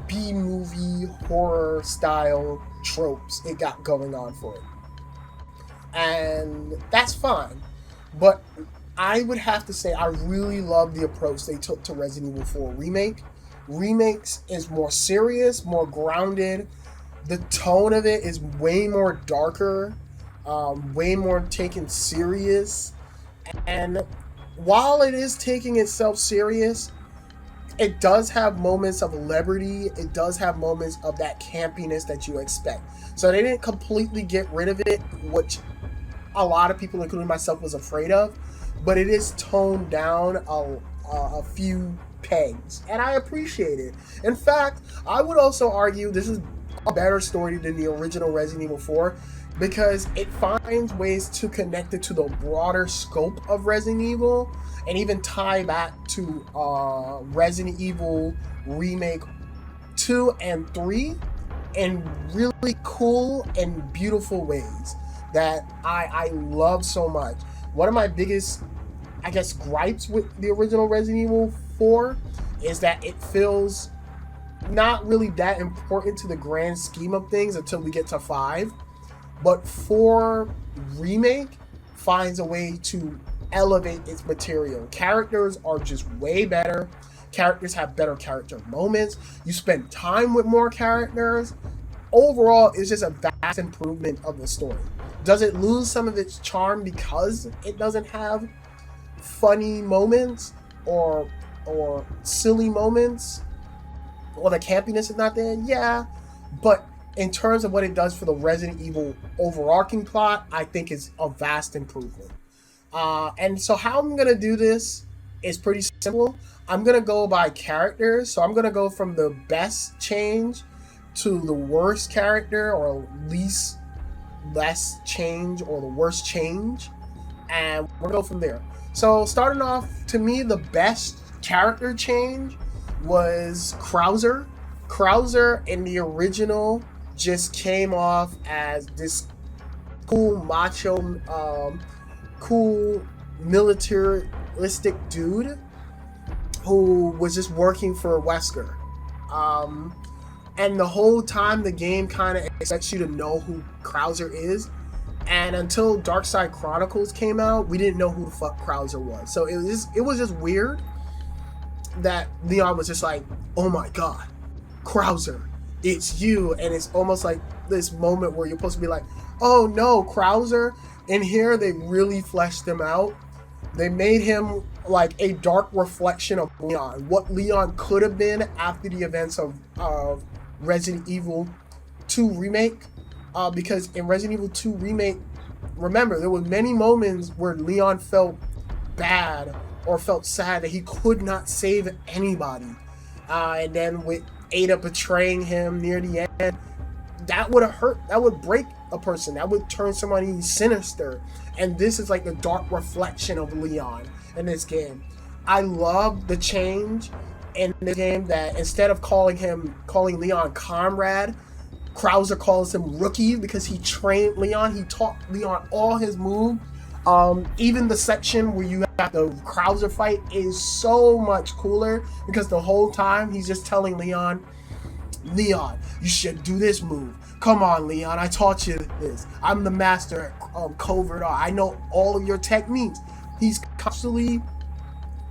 B-movie horror style tropes it got going on for it. And that's fine. But I would have to say I really love the approach they took to Resident Evil 4 Remake. Remakes is more serious, more grounded. The tone of it is way more darker, way more taken serious. And while it is taking itself serious, it does have moments of levity. It does have moments of that campiness that you expect. So they didn't completely get rid of it, which a lot of people, including myself, was afraid of. But it is toned down a few pegs, and I appreciate it. In fact, I would also argue this is a better story than the original Resident Evil 4, because it finds ways to connect it to the broader scope of Resident Evil and even tie back to Resident Evil Remake 2 and 3 in really cool and beautiful ways that I love so much. One of my biggest, I guess, gripes with the original Resident Evil 4 is that it feels not really that important to the grand scheme of things until we get to 5. But 4 Remake finds a way to elevate its material. Characters are just way better. Characters have better character moments. You spend time with more characters. Overall, it's just a vast improvement of the story. Does it lose some of its charm because it doesn't have funny moments or silly moments, or the campiness is not there? Yeah, but in terms of what it does for the Resident Evil overarching plot, I think it's a vast improvement. And so how I'm gonna do this is pretty simple. I'm gonna go by characters, so I'm gonna go from the best change to the worst character, or least less change, or the worst change, and we'll go from there. So starting off, to me, the best character change was Krauser. Krauser in the original just came off as this cool macho, cool militaristic dude who was just working for Wesker. And the whole time the game kind of expects you to know who Krauser is. And until Darkside Chronicles came out, we didn't know who the fuck Krauser was. So it was just weird that Leon was just like, oh my god, Krauser, it's you. And it's almost like this moment where you're supposed to be like, oh no, Krauser. And here they really fleshed him out. They made him like a dark reflection of Leon, what Leon could have been after the events of Resident Evil 2 Remake. Because in Resident Evil 2 Remake, remember, there were many moments where Leon felt bad or felt sad that he could not save anybody. And then with Ada betraying him near the end, that would have hurt. That would break a person. That would turn somebody sinister. And this is like the dark reflection of Leon in this game. I love the change in the game that instead of calling Leon comrade, Krauser calls him rookie, because he trained Leon. He taught Leon all his moves. Even the section where you have the Krauser fight is so much cooler, because the whole time he's just telling Leon, you should do this move. Come on, Leon, I taught you this. I'm the master of covert art. I know all of your techniques. He's constantly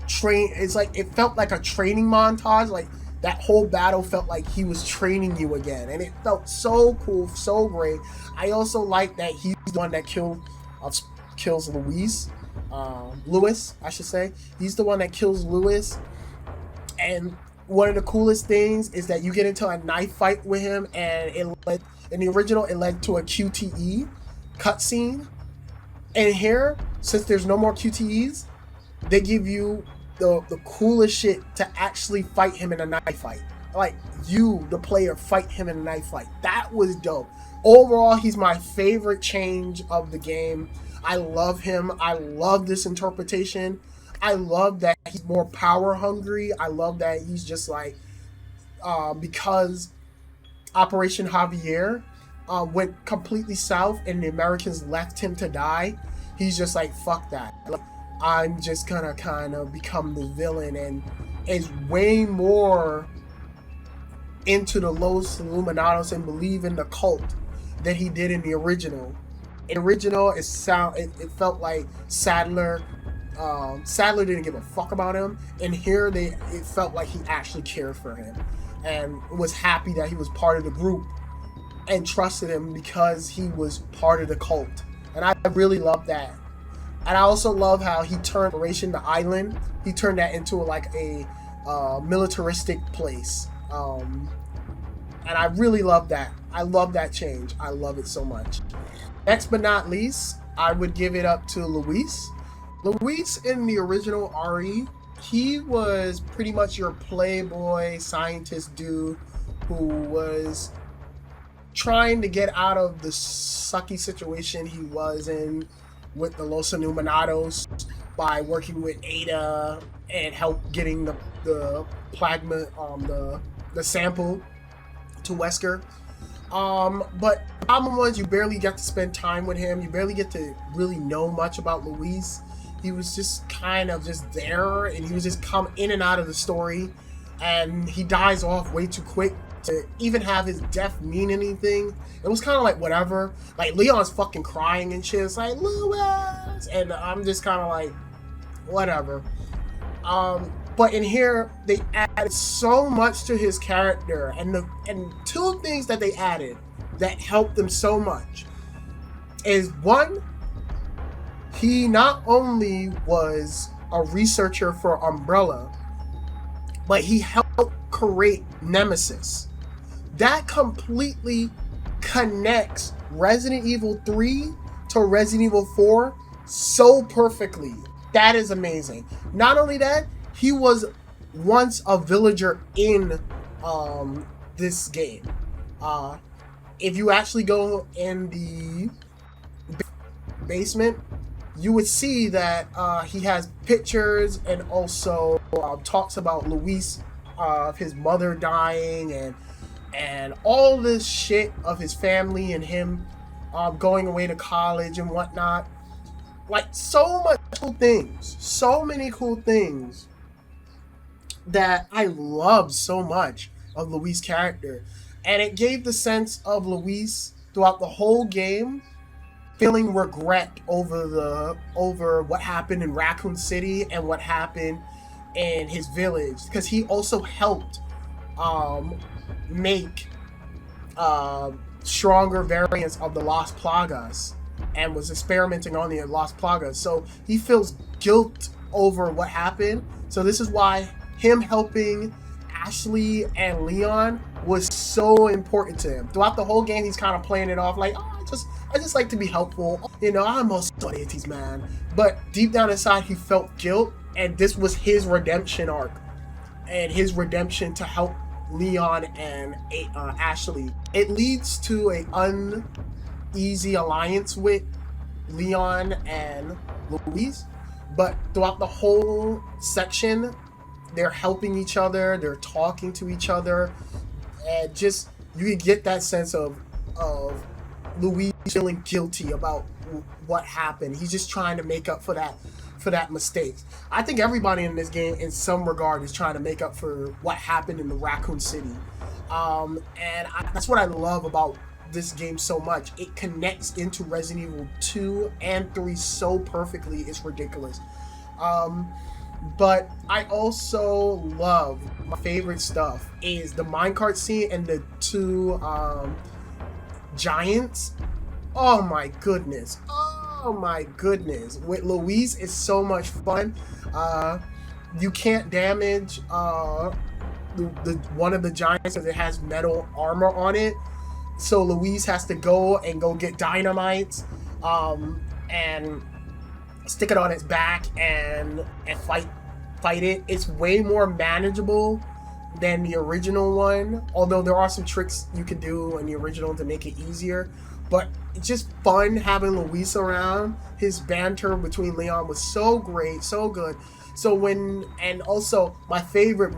train. It's like, it felt like a training montage. Like, that whole battle felt like he was training you again, and it felt so cool, so great. I also like that he's the one that kills Louis, I should say. He's the one that kills Louis, and one of the coolest things is that you get into a knife fight with him, and in the original, it led to a QTE cutscene. And here, since there's no more QTEs, they give you the coolest shit to actually fight him in a knife fight. Like, you, the player, fight him in a knife fight. That was dope. Overall, he's my favorite change of the game. I love him. I love this interpretation. I love that he's more power hungry. I love that he's just like, because Operation Javier went completely south and the Americans left him to die, he's just like, fuck that. Like, I'm just gonna kind of become the villain, and is way more into the Los Illuminados and believe in the cult than he did in the original. In the original, it felt like Sadler didn't give a fuck about him, and here it felt like he actually cared for him and was happy that he was part of the group and trusted him because he was part of the cult. And I really love that. And I also love how he turned Operation the Island, he turned that into like a militaristic place. And I really love that. I love that change. I love it so much. Next but not least, I would give it up to Luis. Luis in the original RE, he was pretty much your playboy scientist dude who was trying to get out of the sucky situation he was in with the Los Illuminados by working with Ada and help getting the plasma, the sample to Wesker. But the problem was you barely got to spend time with him. You barely get to really know much about Luis. He was just kind of just there, and he was just come in and out of the story, and he dies off way too quick to even have his death mean anything. It was kind of like whatever. Like Leon's fucking crying and shit. It's like Lewis, and I'm just kind of like whatever. But in here they added so much to his character, and two things that they added that helped them so much is one, he not only was a researcher for Umbrella, but he helped create Nemesis. That completely connects Resident Evil 3 to Resident Evil 4 so perfectly. That is amazing. Not only that, he was once a villager in this game. If you actually go in the basement, you would see that he has pictures and also talks about Luis, his mother dying, and all this shit of his family and him going away to college and whatnot. Like so many cool things that I loved so much of Luis' character, and it gave the sense of Luis throughout the whole game feeling regret over what happened in Raccoon City and what happened in his village, because he also helped make stronger variants of the Las Plagas and was experimenting on the Las Plagas. So he feels guilt over what happened. So this is why him helping Ashley and Leon was so important to him. Throughout the whole game, he's kind of playing it off like, oh, I just like to be helpful. You know, I'm also an 80s man. But deep down inside, he felt guilt, and this was his redemption arc and his redemption to help Leon and Ashley. It leads to an uneasy alliance with Leon and Luis, but throughout the whole section, they're helping each other, they're talking to each other, and just you get that sense of Luis feeling guilty about what happened. He's just trying to make up for that mistake. I think everybody in this game, in some regard, is trying to make up for what happened in the Raccoon City, that's what I love about this game so much. It connects into Resident Evil 2 and 3 so perfectly, it's ridiculous. But I also love, my favorite stuff is the minecart scene and the two giants. Oh my goodness. With Luis, it's so much fun. You can't damage the one of the giants because it has metal armor on it. So Luis has to go get dynamite and stick it on its back and fight it. It's way more manageable than the original one, although there are some tricks you could do in the original to make it easier. But it's just fun having Luis around. His banter between Leon was so great, so good. And also my favorite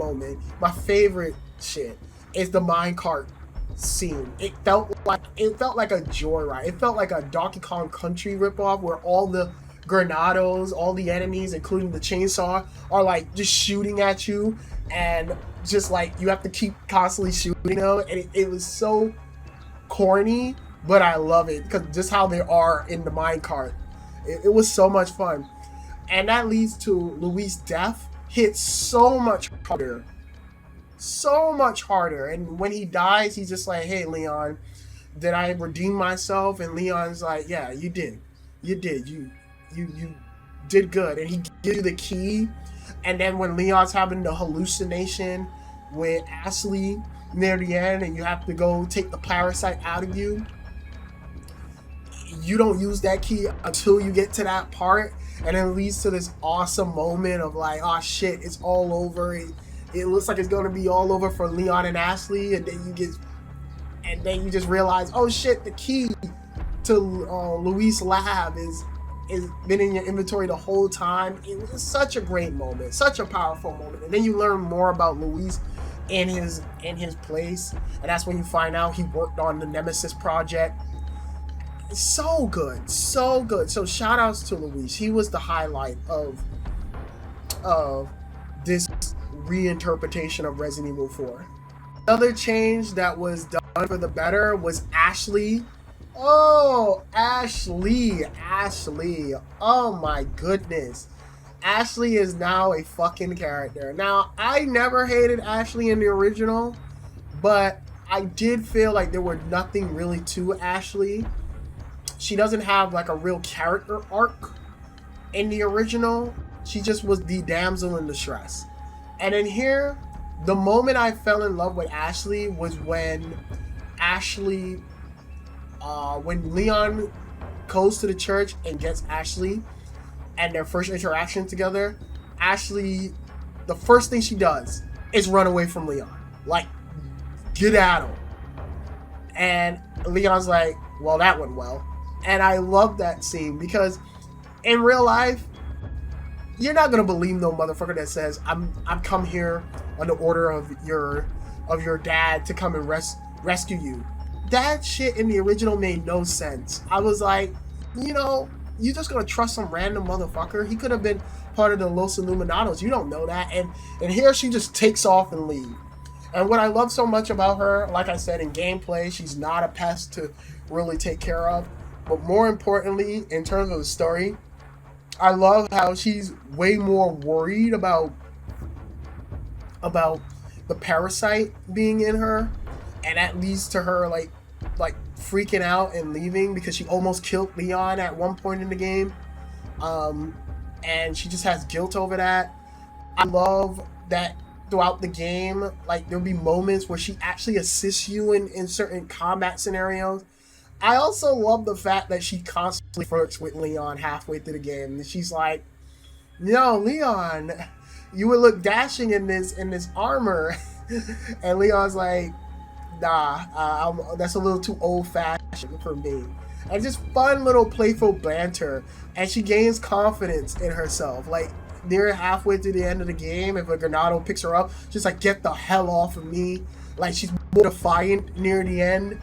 shit is the minecart scene. It felt like a joyride. It felt like a Donkey Kong Country ripoff where all the Granados, all the enemies, including the chainsaw, are like just shooting at you, and just like you have to keep constantly shooting them. And it was so corny, but I love it because just how they are in the minecart. It was so much fun, and that leads to Luis' death hits so much harder. And when he dies, he's just like, hey Leon, did I redeem myself? And Leon's like, yeah, you did you did good. And he gives you the key. And then when Leon's having the hallucination with Ashley near the end and you have to go take the parasite out of you, you don't use that key until you get to that part, and it leads to this awesome moment of like, oh shit, it's all over. It looks like it's gonna be all over for Leon and Ashley, and then you just realize, oh shit, the key to Luis' lab is been in your inventory the whole time. It was such a great moment, such a powerful moment. And then you learn more about Luis in his place, and that's when you find out he worked on the Nemesis project. It's so good. So shout outs to Luis. He was the highlight of this reinterpretation of Resident Evil 4. Another change that was done for the better was Ashley. Oh, Ashley. Oh my goodness. Ashley is now a fucking character. Now, I never hated Ashley in the original, but I did feel like there were nothing really to Ashley. She doesn't have like a real character arc in the original. She just was the damsel in distress. And in here, the moment I fell in love with Ashley was when when Leon goes to the church and gets Ashley, and their first interaction together, Ashley, the first thing she does is run away from Leon. Like, get at him. And Leon's like, well, that went well. And I love that scene because in real life, you're not gonna believe no motherfucker that says, I'm come here on the order of your dad to come and rescue you. That shit in the original made no sense. I was like, you know, you just gonna trust some random motherfucker? He could have been part of the Los Illuminados. You don't know that. And here she just takes off and leaves. And what I love so much about her, like I said, in gameplay, she's not a pest to really take care of. But more importantly, in terms of the story, I love how she's way more worried about the parasite being in her, and that leads to her like freaking out and leaving because she almost killed Leon at one point in the game, and she just has guilt over that. I love that throughout the game, like there'll be moments where she actually assists you in certain combat scenarios. I also love the fact that she constantly flirts with Leon halfway through the game. And she's like, "Yo, Leon, you would look dashing in this armor," and Leon's like, "Nah, that's a little too old-fashioned for me." And just fun little playful banter, and she gains confidence in herself. Like near halfway through the end of the game, if a Granado picks her up, she's like, "Get the hell off of me!" Like she's more defiant near the end.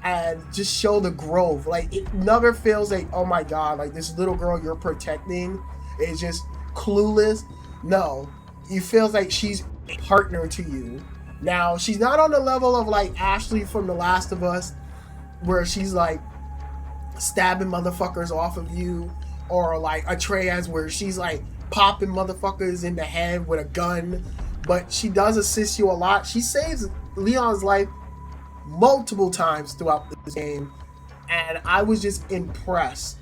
And just show the growth. Like it never feels like, oh my god, like this little girl you're protecting is just clueless. No, it feels like she's a partner to you. Now she's not on the level of like Ashley from The Last of Us, where she's like stabbing motherfuckers off of you, or like Atreus where she's like popping motherfuckers in the head with a gun. But she does assist you a lot. She saves Leon's life multiple times throughout this game, and I was just impressed.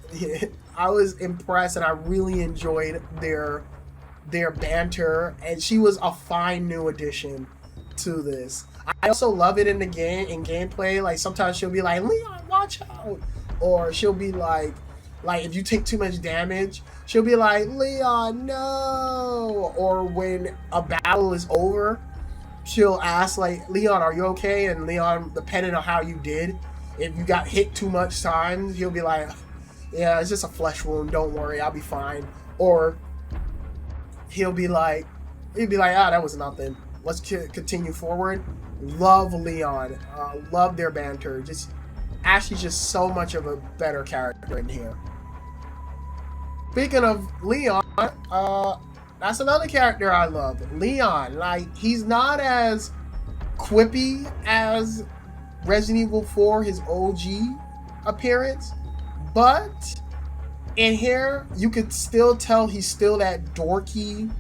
I was impressed, and I really enjoyed their banter, and she was a fine new addition to this. I also love it in the game, in gameplay. Like sometimes she'll be like, "Leon, watch out," or she'll be like if you take too much damage, she'll be like, "Leon, no," or when a battle is over, she'll ask like, "Leon, are you okay?" And Leon, depending on how you did, if you got hit too much times, he'll be like, "Yeah, it's just a flesh wound, don't worry, I'll be fine." Or he'll be like, "Ah, that was nothing, let's continue forward." Love Leon, love their banter. Just Ashley's just so much of a better character in here. Speaking of Leon, that's another character I love. Leon, like, he's not as quippy as Resident Evil 4, his OG appearance, but in here, you could still tell he's still that dorky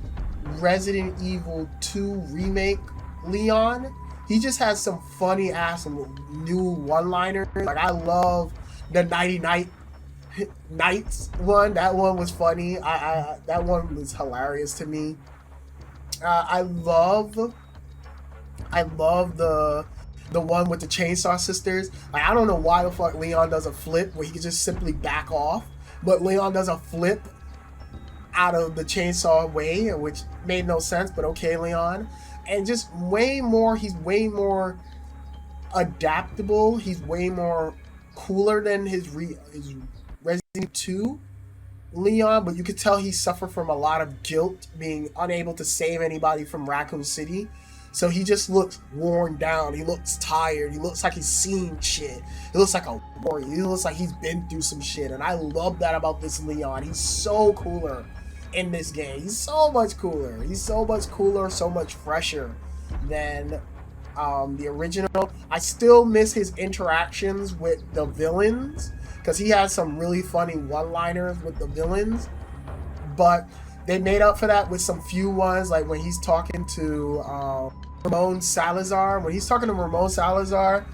Resident Evil 2 remake Leon. He just has some funny ass new one-liners. Like, I love the Nighty Nights one. That one was funny. That one was hilarious to me. I love the one with the Chainsaw Sisters. Like, I don't know why the fuck Leon does a flip where he can just simply back off, but Leon does a flip out of the chainsaw way, which made no sense, but okay, Leon. And just he's way more adaptable. He's way more cooler than his Resident Evil 2 Leon, but you could tell he suffered from a lot of guilt being unable to save anybody from Raccoon City. So he just looks worn down. He looks tired. He looks like he's seen shit. He looks like a warrior. He looks like he's been through some shit. And I love that about this Leon. He's so cooler in this game. He's so much cooler. He's so much cooler, so much fresher than the original. I still miss his interactions with the villains because he has some really funny one-liners with the villains, but they made up for that with some few ones, like when he's talking to Ramon Salazar. When he's talking to Ramon Salazar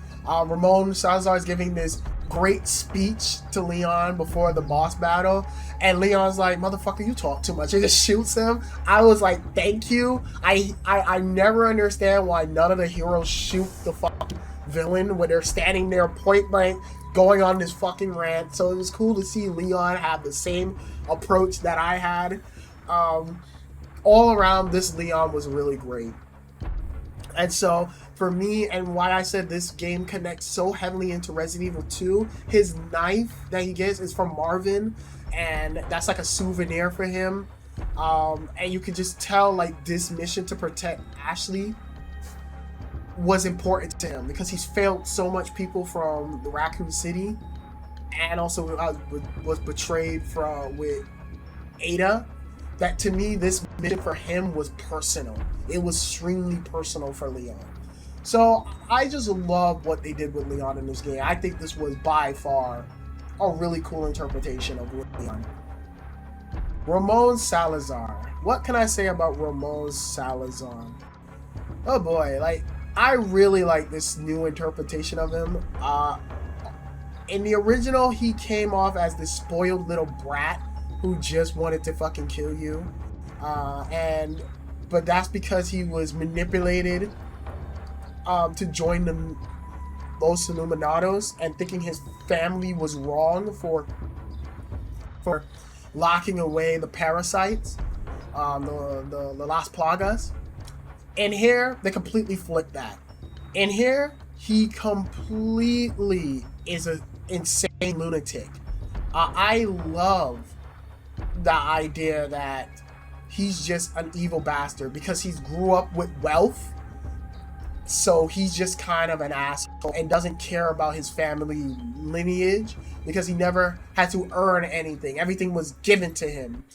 is giving this great speech to Leon before the boss battle, and Leon's like, motherfucker, you talk too much. He just shoots him. I was like, thank you. I never understand why none of the heroes shoot the fucking villain when they're standing there point blank going on this fucking rant. So it was cool to see Leon have the same approach that I had. All around, this Leon was really great. And so for me, and why I said this game connects so heavily into Resident Evil 2, his knife that he gets is from Marvin, and that's like a souvenir for him. And you can just tell like this mission to protect Ashley was important to him because he's failed so much people from the Raccoon City, and also was betrayed with Ada. That to me, this mission for him was personal. It was extremely personal for Leon. So I just love what they did with Leon in this game. I think this was by far a really cool interpretation of Leon. Ramon Salazar. What can I say about Ramon Salazar? Oh boy, like I really like this new interpretation of him. In the original, he came off as this spoiled little brat who just wanted to fucking kill you, but that's because he was manipulated to join the Los Illuminados, and thinking his family was wrong for locking away the parasites, the Las Plagas. And here they completely flipped that. And here he completely is an insane lunatic. I love the idea that he's just an evil bastard because he's grew up with wealth, so he's just kind of an asshole and doesn't care about his family lineage because he never had to earn anything. Everything was given to him.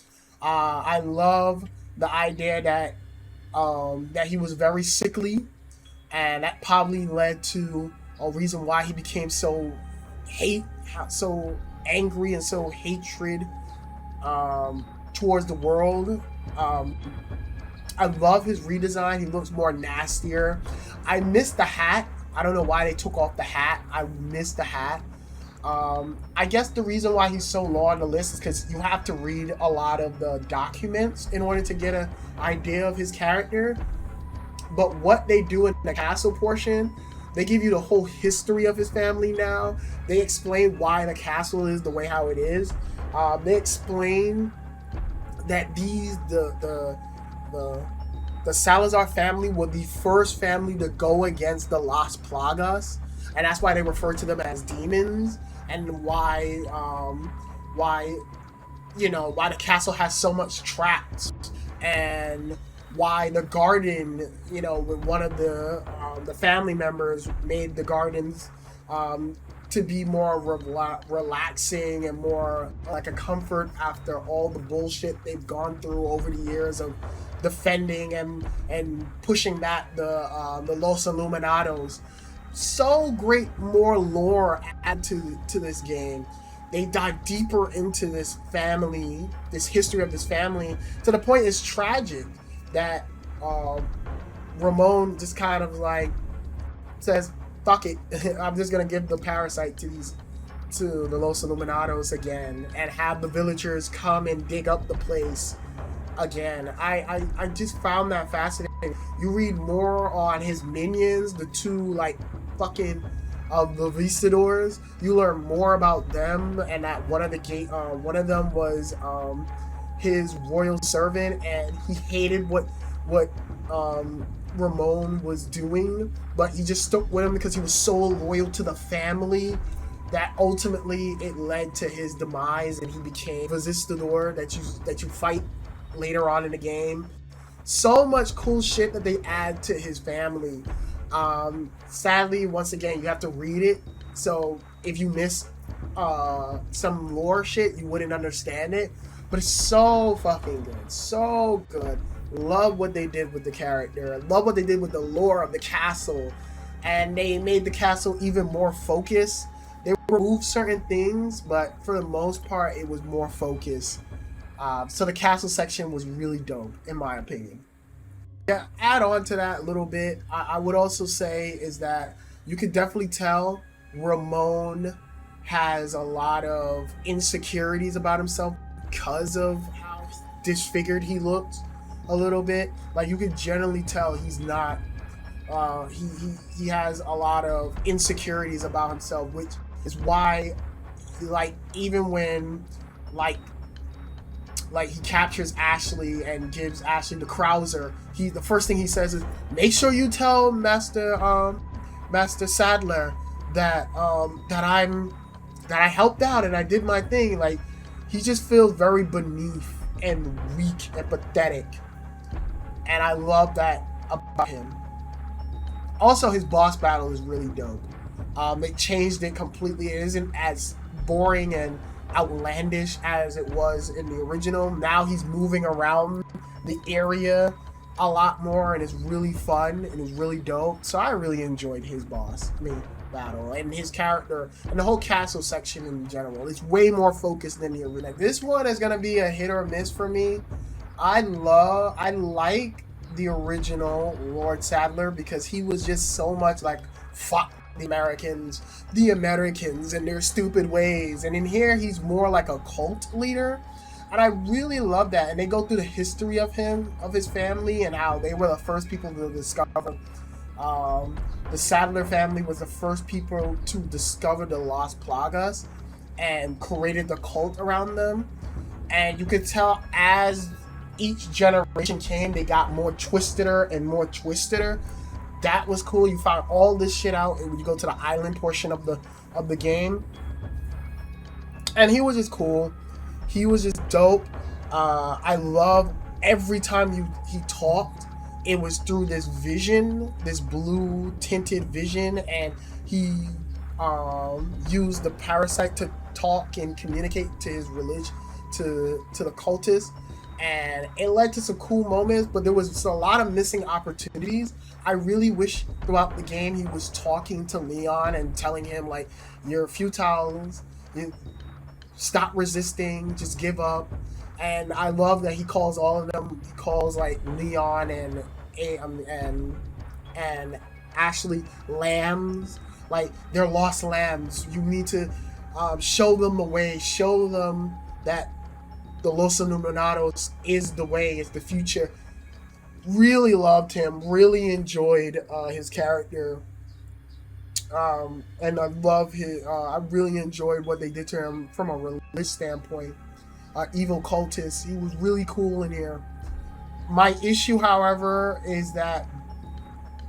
I love the idea that he was very sickly, and that probably led to a reason why he became so angry and so hatred towards the world. I love his redesign. He looks more nastier. I miss the hat. I don't know why they took off the hat. I miss the hat. I guess the reason why he's so low on the list is because you have to read a lot of the documents in order to get an idea of his character. But what they do in the castle portion, they give you the whole history of his family now. They explain why the castle is the way how it is. They explain that the Salazar family were the first family to go against the Las Plagas, and that's why they refer to them as demons, and why the castle has so much traps, and why the garden, with one of the family members made the gardens to be more relaxing and more like a comfort after all the bullshit they've gone through over the years of defending and pushing back the Los Illuminados. So great, more lore add to this game. They dive deeper into this family, this history of this family, to the point it's tragic that Ramon just kind of like says, fuck it, I'm just gonna give the parasite to the Los Illuminados again and have the villagers come and dig up the place again. I just found that fascinating. You read more on his minions, the two like fucking the Visitors. You learn more about them, and that one of them was his royal servant, and he hated what Ramon was doing, but he just stuck with him because he was so loyal to the family that ultimately it led to his demise, and he became Visitador that you fight later on in the game. So much cool shit that they add to his family. Sadly, once again, you have to read it, so if you miss some lore shit, you wouldn't understand it, but it's so fucking good, so good. Love what they did with the character. Love what they did with the lore of the castle. And they made the castle even more focused. They removed certain things, but for the most part, it was more focused. So the castle section was really dope, in my opinion. Yeah, add on to that a little bit. I would also say is that you could definitely tell Ramon has a lot of insecurities about himself because of how disfigured he looked a little bit. Like you could generally tell he's not. He has a lot of insecurities about himself, which is why, like even when like he captures Ashley and gives Ashley the Krauser, the first thing he says is, "Make sure you tell Master Sadler that I helped out and I did my thing." Like he just feels very beneath and weak and pathetic, and I love that about him. Also, his boss battle is really dope. It changed it completely. It isn't as boring and outlandish as it was in the original. Now he's moving around the area a lot more, and it's really fun and it's really dope. So I really enjoyed his battle and his character and the whole castle section in general. It's way more focused than the original. This one is gonna be a hit or miss for me. I like the original Lord Sadler because he was just so much like fuck the Americans and their stupid ways. And in here, he's more like a cult leader. And I really love that. And they go through the history of him, of his family, and how they were the first people to discover. The Sadler family was the first people to discover the Lost Plagas and created the cult around them. And you could tell as each generation came, they got more twisteder and more twisteder. That was cool. You found all this shit out when you go to the island portion of the game. And he was just cool. He was just dope. I love every time he talked, it was through this vision, this blue tinted vision, and he used the parasite to talk and communicate to his religion, to the cultists. And it led to some cool moments, but there was just a lot of missing opportunities. I really wish throughout the game he was talking to Leon and telling him like, "You're futiles, you stop resisting, just give up." And I love that he calls all of them. He calls like Leon and Ashley lambs, like they're lost lambs. You need to show them the way, show them that the Los Illuminados is the way, is the future. Really loved him, really enjoyed his character. And I really enjoyed what they did to him from a religious standpoint. Evil cultist, he was really cool in here. My issue, however, is that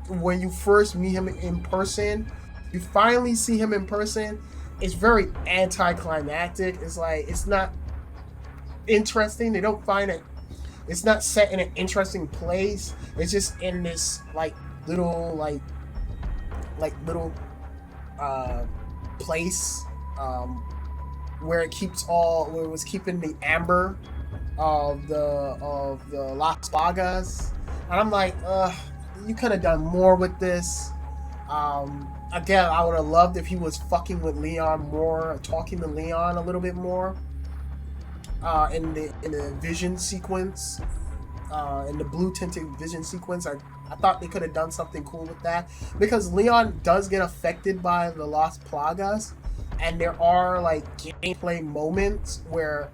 when you first meet him in person, you finally see him in person, it's very anticlimactic. It's like, it's not interesting. They don't find it. It's not set in an interesting place. It's just in this little place where it was keeping the amber of the Las Plagas, and I'm like, you could have done more with this. Again, I would have loved if he was fucking with Leon more, talking to Leon a little bit more. In the vision sequence, in the blue tinted vision sequence, I thought they could have done something cool with that, because Leon does get affected by the Lost Plagas, and there are like gameplay moments where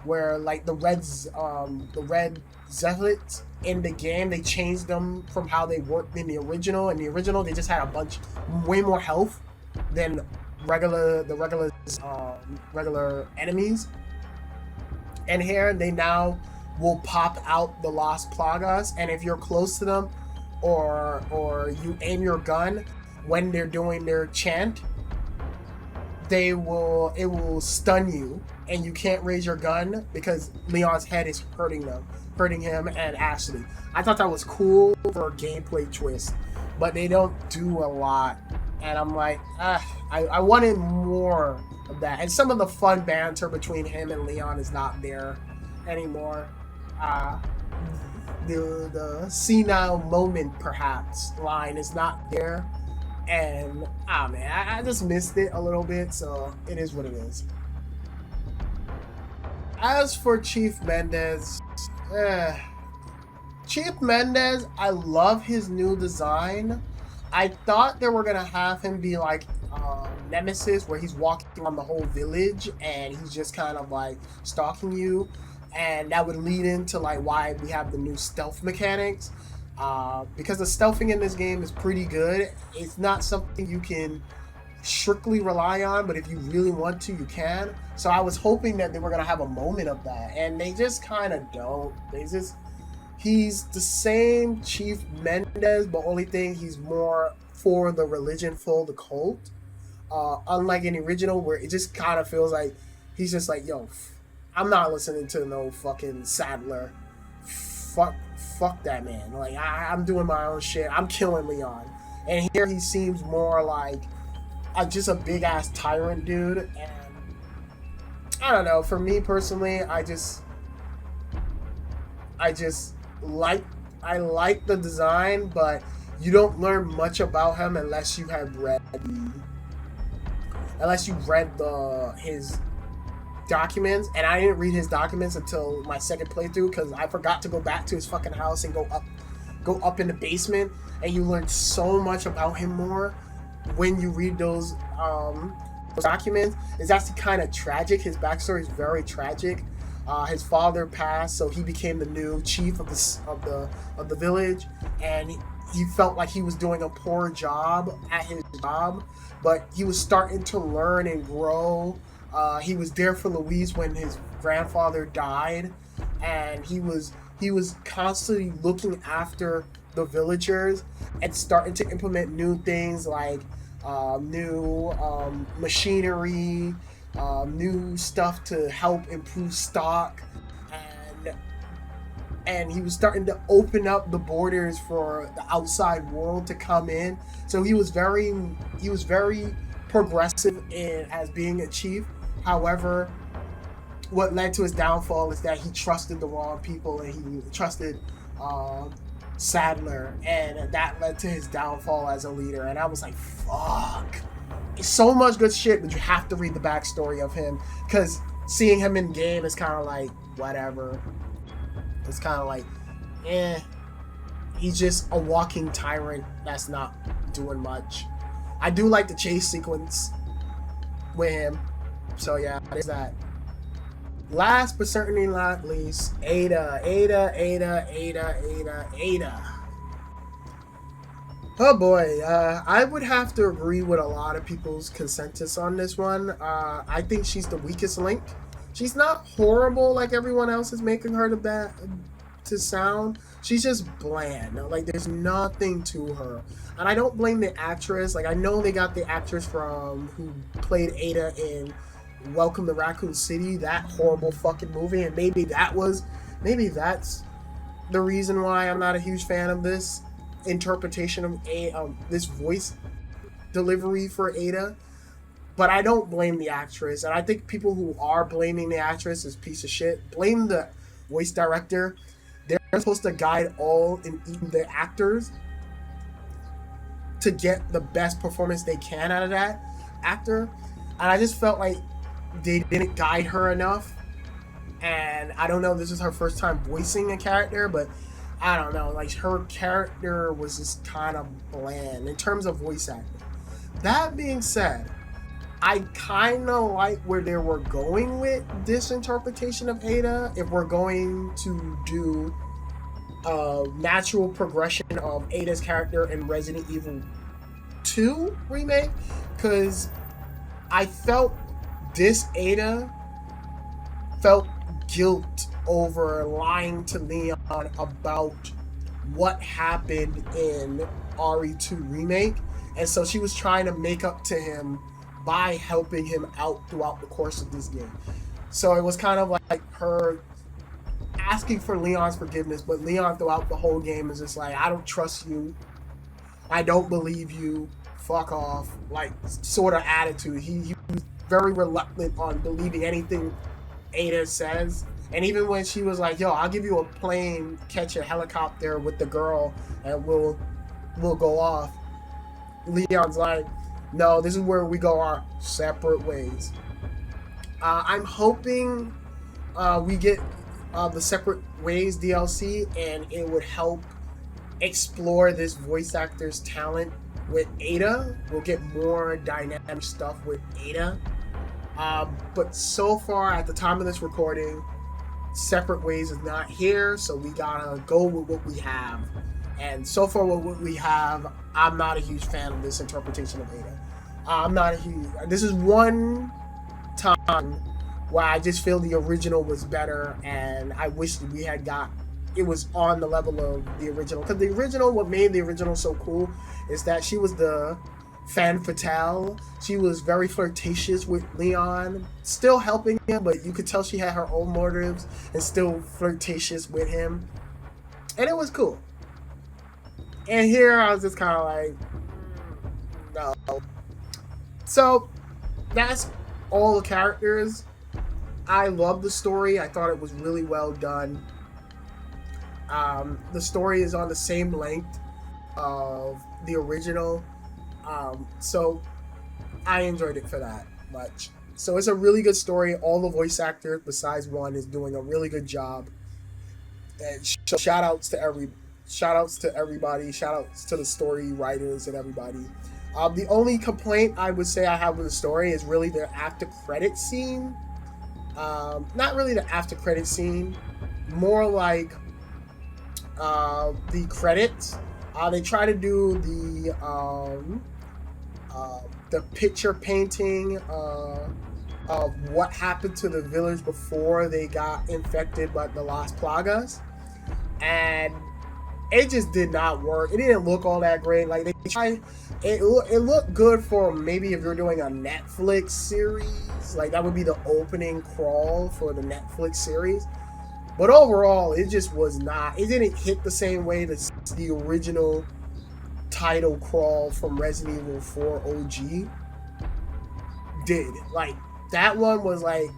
like the red zealots in the game, they changed them from how they worked in the original. In the original, they just had way more health than regular enemies. And here they now will pop out the Lost Plagas, and if you're close to them, or you aim your gun when they're doing their chant, it will stun you, and you can't raise your gun because Leon's head is hurting him and Ashley. I thought that was cool for a gameplay twist, but they don't do a lot, and I'm like, I wanted more of that. And some of the fun banter between him and Leon is not there anymore. the senile moment perhaps line is not there, and man, I just missed it a little bit, so it is what it is. As for Chief Mendez, Chief Mendez, I love his new design. I thought they were gonna have him be like Nemesis, where he's walking around the whole village and he's just kind of like stalking you, and that would lead into like why we have the new stealth mechanics. Because the stealthing in this game is pretty good. It's not something you can strictly rely on, but if you really want to, you can. So I was hoping that they were gonna have a moment of that, and they just kind of don't. He's the same Chief Mendez, but only thing he's more for the religion, for the cult. Unlike any original, where it just kind of feels like he's just like, yo, I'm not listening to no fucking Sadler. Fuck that man. Like I'm doing my own shit. I'm killing Leon. And here he seems more like just a big ass tyrant dude. And I don't know. For me personally, I like the design, but you don't learn much about him unless you read his documents. And I didn't read his documents until my second playthrough because I forgot to go back to his fucking house and go up in the basement, and you learn so much about him more when you read those documents. It's actually kind of tragic. His backstory is very tragic. His father passed, so he became the new chief of the village, and he felt like he was doing a poor job at his job, but he was starting to learn and grow. He was there for Louise when his grandfather died, and he was constantly looking after the villagers and starting to implement new things like new machinery, new stuff to help improve stock, and he was starting to open up the borders for the outside world to come in. So he was very progressive as being a chief. However, what led to his downfall is that he trusted the wrong people, and he trusted Sadler, and that led to his downfall as a leader. And I was like, fuck. It's so much good shit, but you have to read the backstory of him, because seeing him in game is kind of like, whatever. It's kind of like, he's just a walking tyrant that's not doing much. I do like the chase sequence with him. So yeah, there's that. Last but certainly not least, Ada. Oh boy, I would have to agree with a lot of people's consensus on this one. I think she's the weakest link. She's not horrible like everyone else is making her to sound. She's just bland. Like, there's nothing to her. And I don't blame the actress. Like, I know they got the actress from who played Ada in Welcome to Raccoon City, that horrible fucking movie, and maybe that's the reason why I'm not a huge fan of this interpretation of this voice delivery for Ada. But I don't blame the actress, and I think people who are blaming the actress is piece of shit. Blame the voice director. They're supposed to guide all and even the actors to get the best performance they can out of that actor. And I just felt like they didn't guide her enough. And I don't know, this is her first time voicing a character, but I don't know, like, her character was just kind of bland in terms of voice acting. That being said, I kind of like where they were going with this interpretation of Ada. If we're going to do a natural progression of Ada's character in Resident Evil 2 Remake, because I felt this Ada felt guilt over lying to Leon about what happened in RE2 Remake, and so she was trying to make up to him by helping him out throughout the course of this game. So it was kind of like her asking for Leon's forgiveness, but Leon throughout the whole game is just like, I don't trust you, I don't believe you, fuck off, like, sort of attitude. He was very reluctant on believing anything Ada says, And even when she was like, yo, I'll give you a plane, catch a helicopter with the girl, and we'll go off. Leon's like, no, this is where we go our separate ways. I'm hoping we get the Separate Ways DLC, and it would help explore this voice actor's talent with Ada. We'll get more dynamic stuff with Ada. But so far, at the time of this recording, Separate Ways is not here, so we gotta go with what we have. And so far with what we have, I'm not a huge fan of this interpretation of Ada. I'm not a huge... This is one time where I just feel the original was better, and I wish that we had got... It was on the level of the original. Because the original, what made the original so cool is that she was the fan fatale. She was very flirtatious with Leon, still helping him, but you could tell she had her own motives and still flirtatious with him. And it was cool. And here I was just kind of like, no. So that's all the characters. I love the story. I thought it was really well done. The story is on the same length of the original. So I enjoyed it for that much. So it's a really good story. All the voice actors besides one is doing a really good job. And shout outs to everybody. Shout outs to the story writers and everybody. The only complaint I would say I have with the story is really the after credit scene. Not really the after credit scene, more like the credits. They try to do the picture painting of what happened to the village before they got infected by the Las Plagas, and it just did not work. It didn't look all that great. Like, they tried, it looked good for maybe if you're doing a Netflix series. Like, that would be the opening crawl for the Netflix series. But overall, it just was not. It didn't hit the same way that the original title crawl from Resident Evil 4 OG did. Like, that one was like,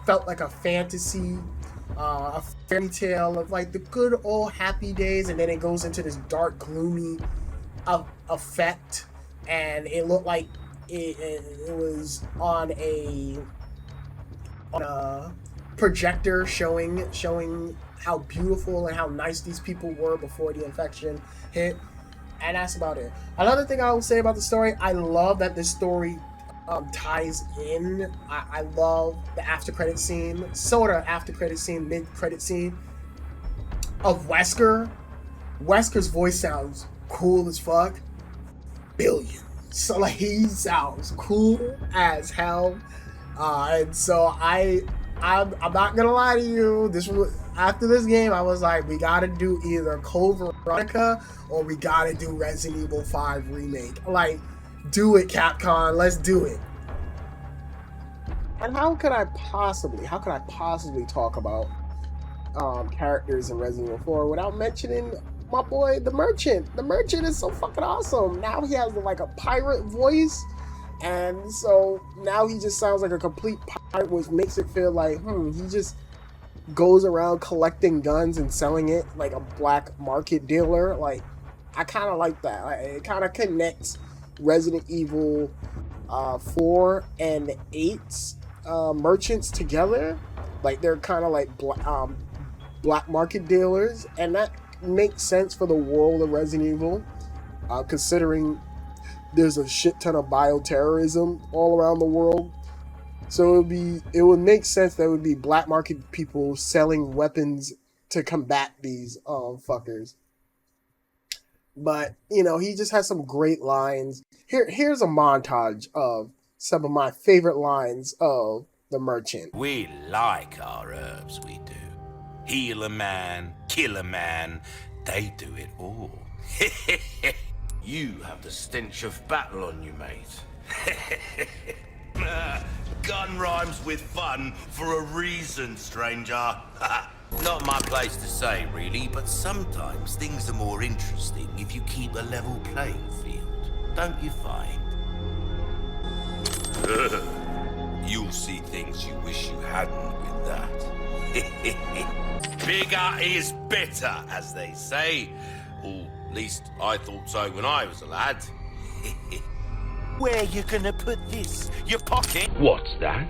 felt like a fantasy, a fairy tale of like the good old happy days, and then it goes into this dark, gloomy effect, and it looked like it was on a projector showing how beautiful and how nice these people were before the infection hit, and that's about it. Another thing I will say about the story, I love that this story ties in. I love the after credit scene, mid credit scene of Wesker. Wesker's voice sounds cool as fuck. Billions. So like, he sounds cool as hell. And so I'm not gonna lie to you. After this game, I was like, we gotta do either Code Veronica or we gotta do Resident Evil 5 Remake. Like, do it, Capcom. Let's do it. And how could I possibly talk about characters in Resident Evil 4 without mentioning my boy, the Merchant? The Merchant is so fucking awesome. Now he has like a pirate voice, and so now he just sounds like a complete pirate, which makes it feel like, he just goes around collecting guns and selling it like a black market dealer. Like, I kind of like that. Like, it kind of connects Resident Evil 4 and 8's merchants together. Like, they're kind of like black market dealers, and that makes sense for the world of Resident Evil, considering there's a shit ton of bioterrorism all around the world. So it would make sense that it would be black market people selling weapons to combat these fuckers. But, you know, he just has some great lines. Here's a montage of some of my favorite lines of the Merchant. We like our herbs, we do. Heal a man, kill a man, they do it all. You have the stench of battle on you, mate. Gun rhymes with fun for a reason, stranger. Not my place to say, really, but sometimes things are more interesting if you keep a level playing field, don't you find? You'll see things you wish you hadn't with that. Bigger is better, as they say. Or at least I thought so when I was a lad. Where you gonna put this? Your pocket? What's that?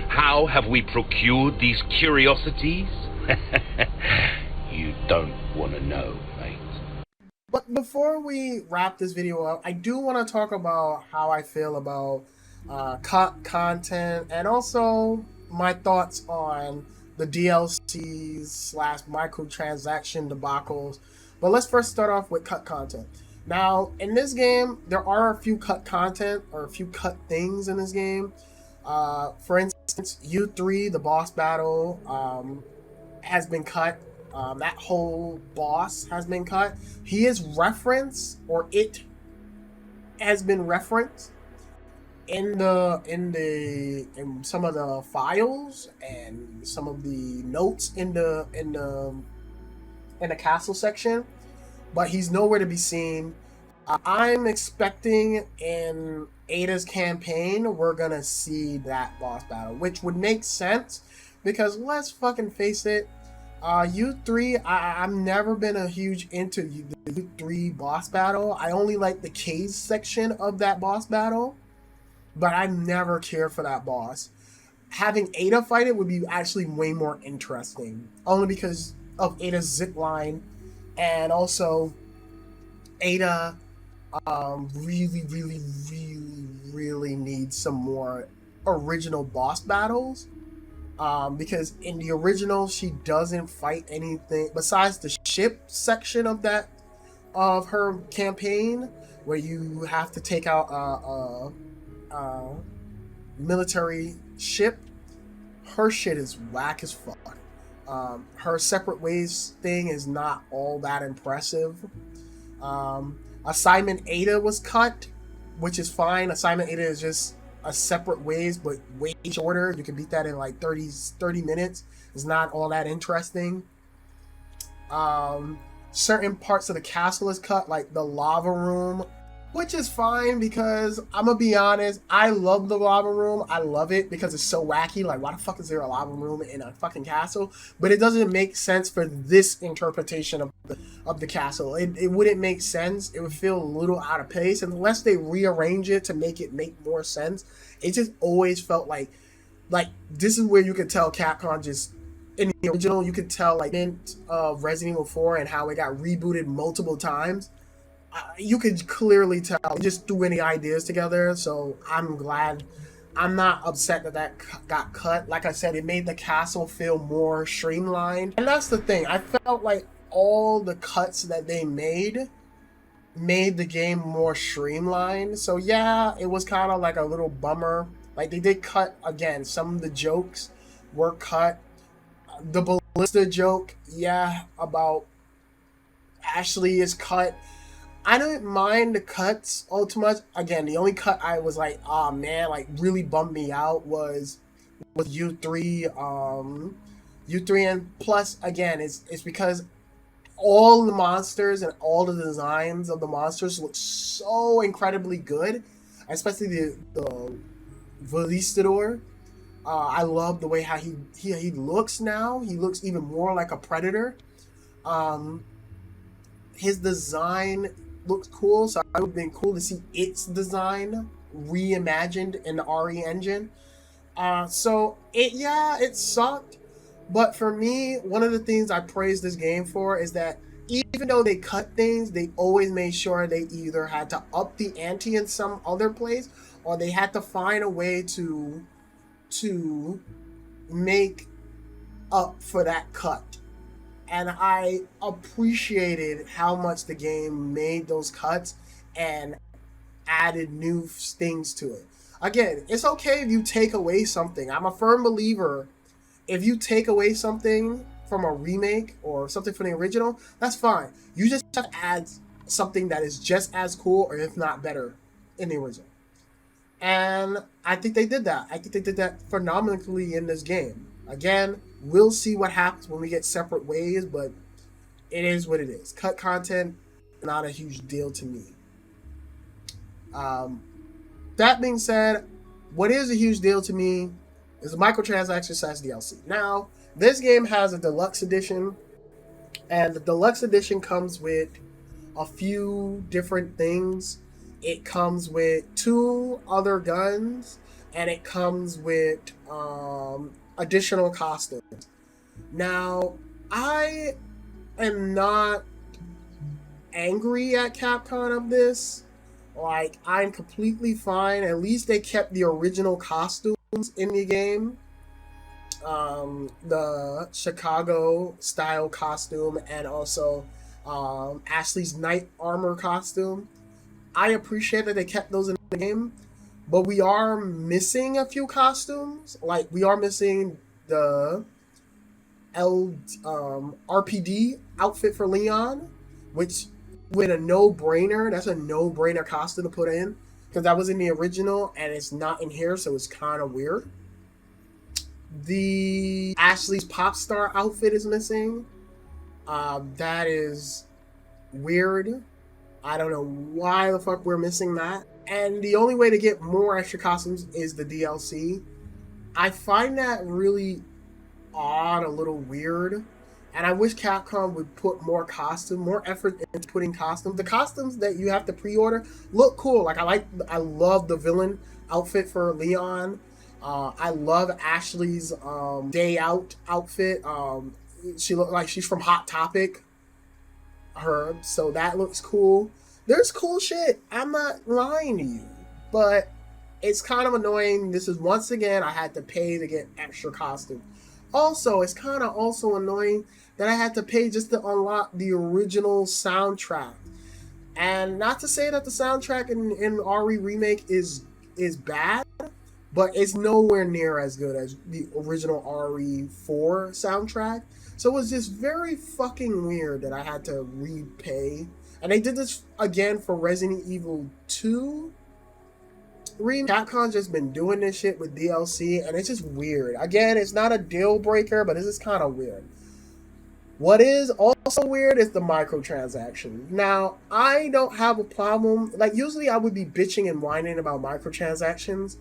How have we procured these curiosities? You don't want to know, mate. But before we wrap this video up, I do want to talk about how I feel about cut content and also my thoughts on the DLCs slash microtransaction debacles. But let's first start off with cut content. Now, in this game, there are a few cut content or a few cut things in this game. For instance, U3, the boss battle, has been cut. That whole boss has been cut. He is referenced, or it has been referenced in some of the files and some of the notes in the castle section, but he's nowhere to be seen. I'm expecting in Ada's campaign we're gonna see that boss battle, which would make sense because let's fucking face it, U3, I've never been a huge into the U3 boss battle. I only like the cave section of that boss battle, but I never cared for that boss. Having Ada fight it would be actually way more interesting, only because of Ada's zipline, and also Ada really needs some more original boss battles. Because in the original she doesn't fight anything besides the ship section of her campaign, where you have to take out a military ship. Her shit is whack as fuck. Her separate ways thing is not all that impressive. Assignment Ada was cut, which is fine. Assignment Ada is just a separate ways, but way shorter. You can beat that in like 30 minutes. It's not all that interesting. Certain parts of the castle is cut, like the lava room, which is fine because I'm gonna be honest, I love the lava room. I love it because it's so wacky. Like, why the fuck is there a lava room in a fucking castle? But it doesn't make sense for this interpretation of the castle. It wouldn't make sense. It would feel a little out of place unless they rearrange it to make it make more sense. It just always felt like this is where you could tell Capcom just, in the original, you could tell like of Resident Evil 4 and how it got rebooted multiple times. You could clearly tell they just threw any ideas together. So I'm glad. I'm not upset that got cut. Like I said, it made the castle feel more streamlined, and that's the thing. I felt like all the cuts that they made the game more streamlined. So yeah, it was kind of like a little bummer. Like, they did cut again. Some of the jokes were cut. The ballista joke, yeah, about Ashley is cut. I don't mind the cuts all too much. Again, the only cut I was like, oh man, like really bummed me out was U3. U3, and plus again, it's because all the monsters and all the designs of the monsters look so incredibly good, especially the Velistador. I love the way how he looks now. He looks even more like a predator. His design looks cool, so it would have been cool to see its design reimagined in the RE engine. So it sucked. But for me, one of the things I praise this game for is that even though they cut things, they always made sure they either had to up the ante in some other place, or they had to find a way to make up for that cut. And I appreciated how much the game made those cuts and added new things to it. Again, it's okay if you take away something. I'm a firm believer, if you take away something from a remake or something from the original, that's fine. You just have to add something that is just as cool, or if not better, in the original. And I think they did that. I think they did that phenomenally in this game. Again, we'll see what happens when we get separate ways, but it is what it is. Cut content, not a huge deal to me. That being said, what is a huge deal to me It's a microtransaction slash DLC. Now, this game has a deluxe edition, and the deluxe edition comes with a few different things. It comes with 2 other guns, and it comes with additional costumes. Now, I am not angry at Capcom of this. Like, I'm completely fine. At least they kept the original costumes in the game. The Chicago style costume and also Ashley's knight armor costume. I appreciate that they kept those in the game, but we are missing a few costumes. Like, we are missing the RPD outfit for Leon, which with a no-brainer. That's a no-brainer costume to put in because that was in the original and it's not in here, so it's kind of weird. The Ashley's pop star outfit is missing. That is weird. I don't know why the fuck we're missing that. And the only way to get more extra costumes is the DLC. I find that really odd, a little weird. And I wish Capcom would put more effort into putting costumes. The costumes that you have to pre-order look cool. Like, I love the villain outfit for Leon. I love Ashley's day out outfit. She looked like she's from Hot Topic. So that looks cool. There's cool shit. I'm not lying to you, but it's kind of annoying. This is once again I had to pay to get extra costumes. Also, it's kind of also annoying that I had to pay just to unlock the original soundtrack. And not to say that the soundtrack in RE Remake is bad, but it's nowhere near as good as the original RE4 soundtrack. So it was just very fucking weird that I had to repay. And they did this again for Resident Evil 2. Capcom's just been doing this shit with DLC, and it's just weird. Again, it's not a deal breaker, but it's just kind of weird. What is also weird is the microtransaction. Now, I don't have a problem. Like, usually I would be bitching and whining about microtransactions,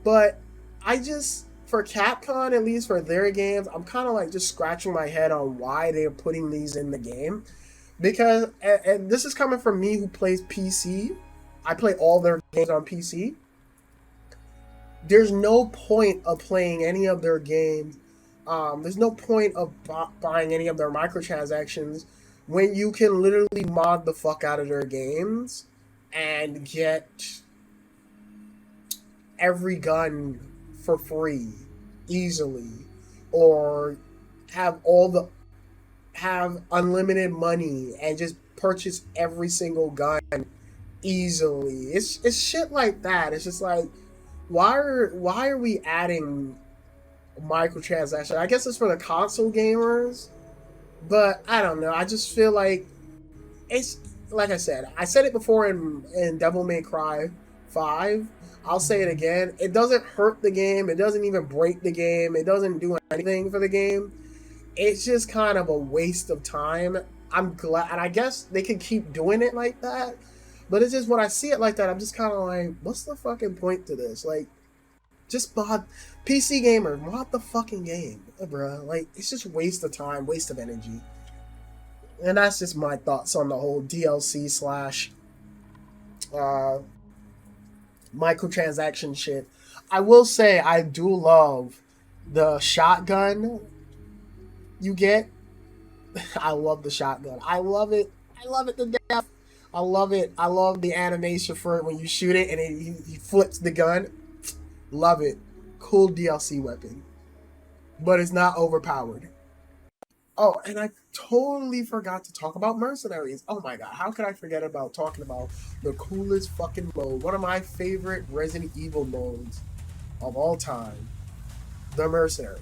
but I just, for Capcom, at least for their games, I'm kind of like just scratching my head on why they're putting these in the game. Because, and this is coming from me who plays PC. I play all their games on PC. There's no point of playing any of their games. There's no point of buying any of their microtransactions when you can literally mod the fuck out of their games and get every gun for free easily, or have unlimited money and just purchase every single gun easily. It's shit like that. It's just like, why are we adding microtransactions? I guess it's for the console gamers, but I don't know. I just feel like it's, like I said it before in Devil May Cry 5. I'll say it again. It doesn't hurt the game. It doesn't even break the game. It doesn't do anything for the game. It's just kind of a waste of time. I'm glad, and I guess they can keep doing it like that. But it's just, when I see it like that, I'm just kind of like, what's the fucking point to this? Like, just mod, PC gamer, mod the fucking game, bro. Like, it's just waste of time, waste of energy. And that's just my thoughts on the whole DLC slash microtransaction shit. I will say, I do love the shotgun you get. I love the shotgun. I love it. I love it to death. I love it. I love the animation for it when you shoot it and he flips the gun. Love it. Cool DLC weapon. But it's not overpowered. Oh, and I totally forgot to talk about Mercenaries. Oh my god, how could I forget about talking about the coolest fucking mode? One of my favorite Resident Evil modes of all time. The Mercenaries.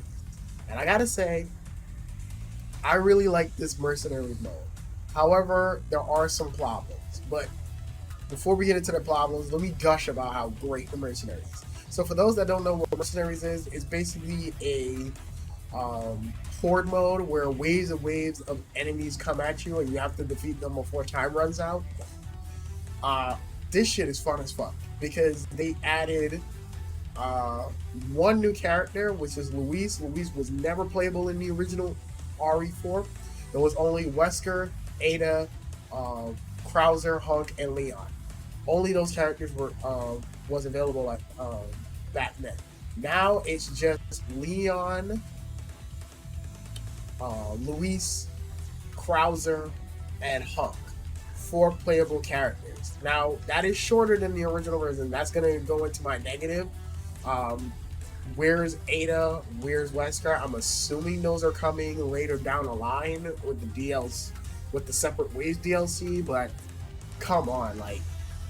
And I gotta say, I really like this Mercenaries mode. However, there are some problems. But before we get into the problems, let me gush about how great the Mercenaries is. So for those that don't know what Mercenaries is, it's basically a horde mode where waves of enemies come at you and you have to defeat them before time runs out. This shit is fun as fuck because they added Uh, one new character, which is Luis. Luis was never playable in the original RE4. There was only Wesker, Ada, uh, Krauser, Hunk, and Leon. Only those characters were was available at back then. Now it's just Leon, Luis, Krauser, and Hunk. Four playable characters. Now that is shorter than the original version. That's gonna go into my negative. Um, where's Ada? Where's Wesker? I'm assuming those are coming later down the line with the DLs, with the Separate Ways DLC. But come on, like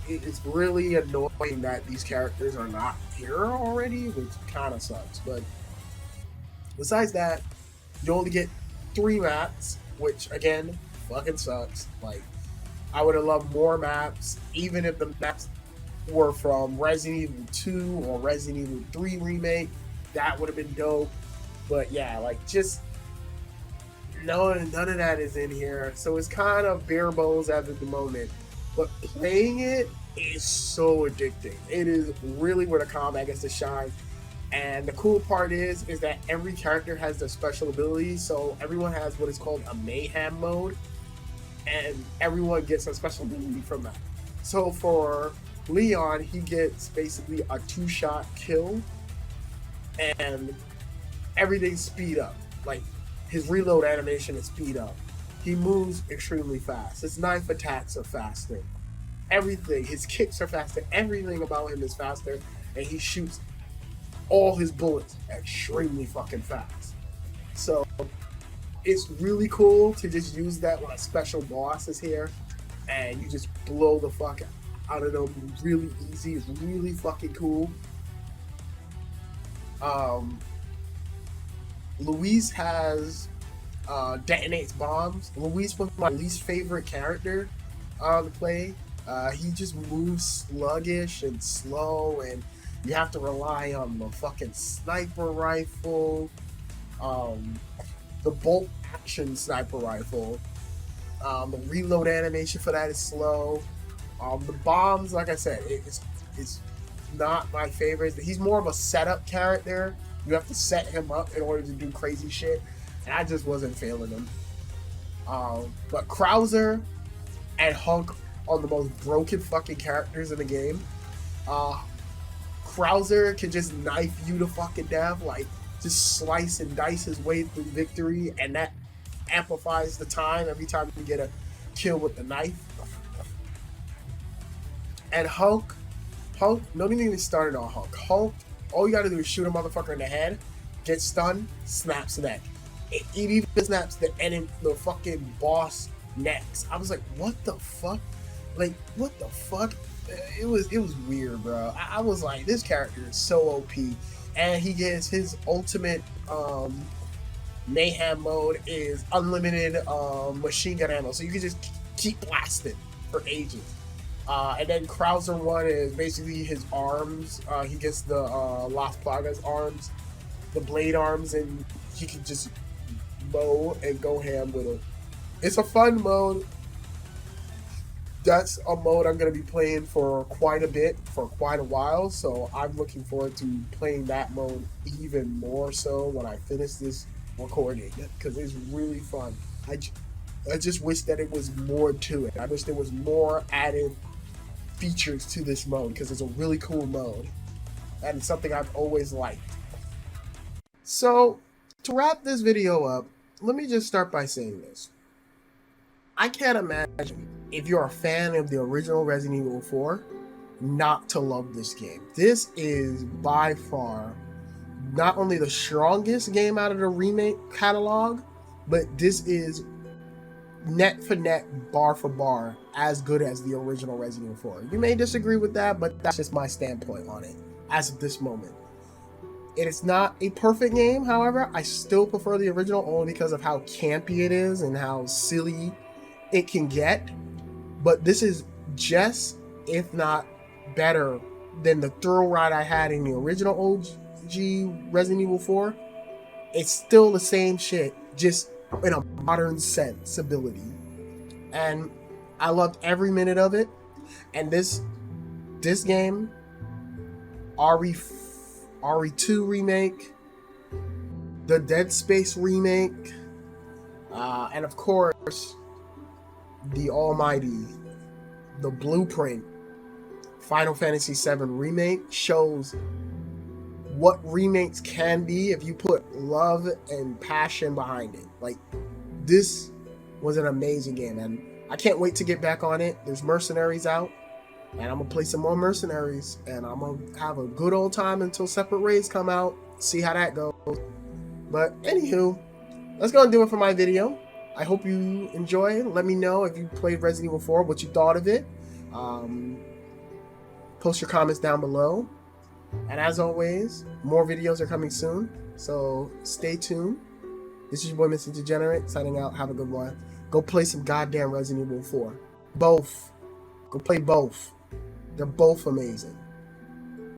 it's really annoying that these characters are not here already, which kind of sucks. But besides that, you only get 3 maps, which again fucking sucks. Like I would have loved more maps, even if the maps were from Resident Evil 2 or Resident Evil 3 remake. That would have been dope. But yeah, like just none of that is in here. So it's kind of bare bones as of the moment. But playing it is so addicting. It is really where the combat gets to shine. And the cool part is that every character has their special abilities. So everyone has what is called a mayhem mode, and everyone gets a special ability from that. So for Leon, he gets basically a 2-shot kill, and everything's speed up. Like his reload animation is speed up. He moves extremely fast. His knife attacks are faster. Everything, his kicks are faster. Everything about him is faster, and he shoots all his bullets extremely fucking fast. So it's really cool to just use that when a special boss is here, and you just blow the fuck out of them really easy. It's really fucking cool. Luis has detonates bombs. Luis was my least favorite character to play. He just moves sluggish and slow, and you have to rely on the fucking sniper rifle, the bolt action sniper rifle. The reload animation for that is slow. The bombs, like I said, it's not my favorite. He's more of a setup character. You have to set him up in order to do crazy shit, and I just wasn't feeling him. But Krauser and Hunk are the most broken fucking characters in the game. Krauser can just knife you to fucking death, like just slice and dice his way through victory, and that amplifies the time every time you get a kill with the knife. And Hunk, no need to even start on Hunk. Hunk, all you gotta do is shoot a motherfucker in the head, get stunned, snaps the neck. It even snaps the fucking boss necks. I was like, what the fuck? Like, what the fuck? It was weird, bro. I was like, this character is so OP. And he gets his ultimate mayhem mode is unlimited machine gun ammo. So you can just keep blasting for ages. And then Krauser one is basically his arms. He gets the Las Plagas arms, the blade arms, and he can just mow and go ham with them. It's a fun mode. That's a mode I'm going to be playing for quite a bit, for quite a while. So I'm looking forward to playing that mode even more so when I finish this recording, because it's really fun. I just wish that it was more to it. I wish there was more added features to this mode, because it's a really cool mode and it's something I've always liked. So to wrap this video up, let me just start by saying this. I can't imagine, if you're a fan of the original Resident Evil 4, not to love this game. This is by far not only the strongest game out of the remake catalog, but this is net for net, bar for bar, as good as the original Resident Evil 4. You may disagree with that, but that's just my standpoint on it as of this moment. It is not a perfect game, however. I still prefer the original only because of how campy it is and how silly it can get. But this is just, if not better, than the thrill ride I had in the original OG Resident Evil 4. It's still the same shit, just in a modern sensibility. And I loved every minute of it. And this game, RE2 remake, the Dead Space remake, and of course, the almighty, the blueprint, Final Fantasy VII Remake shows what remakes can be if you put love and passion behind it. Like, this was an amazing game, and I can't wait to get back on it. There's Mercenaries out, and I'm gonna play some more Mercenaries, and I'm gonna have a good old time until Separate Raids come out, see how that goes. But anywho, that's gonna do it for my video. I hope you enjoy. Let me know if you played Resident Evil 4, what you thought of it. Post your comments down below. And as always, more videos are coming soon, so stay tuned. This is your boy, Mr. Degenerate, signing out. Have a good one. Go play some goddamn Resident Evil 4. Both. Go play both. They're both amazing.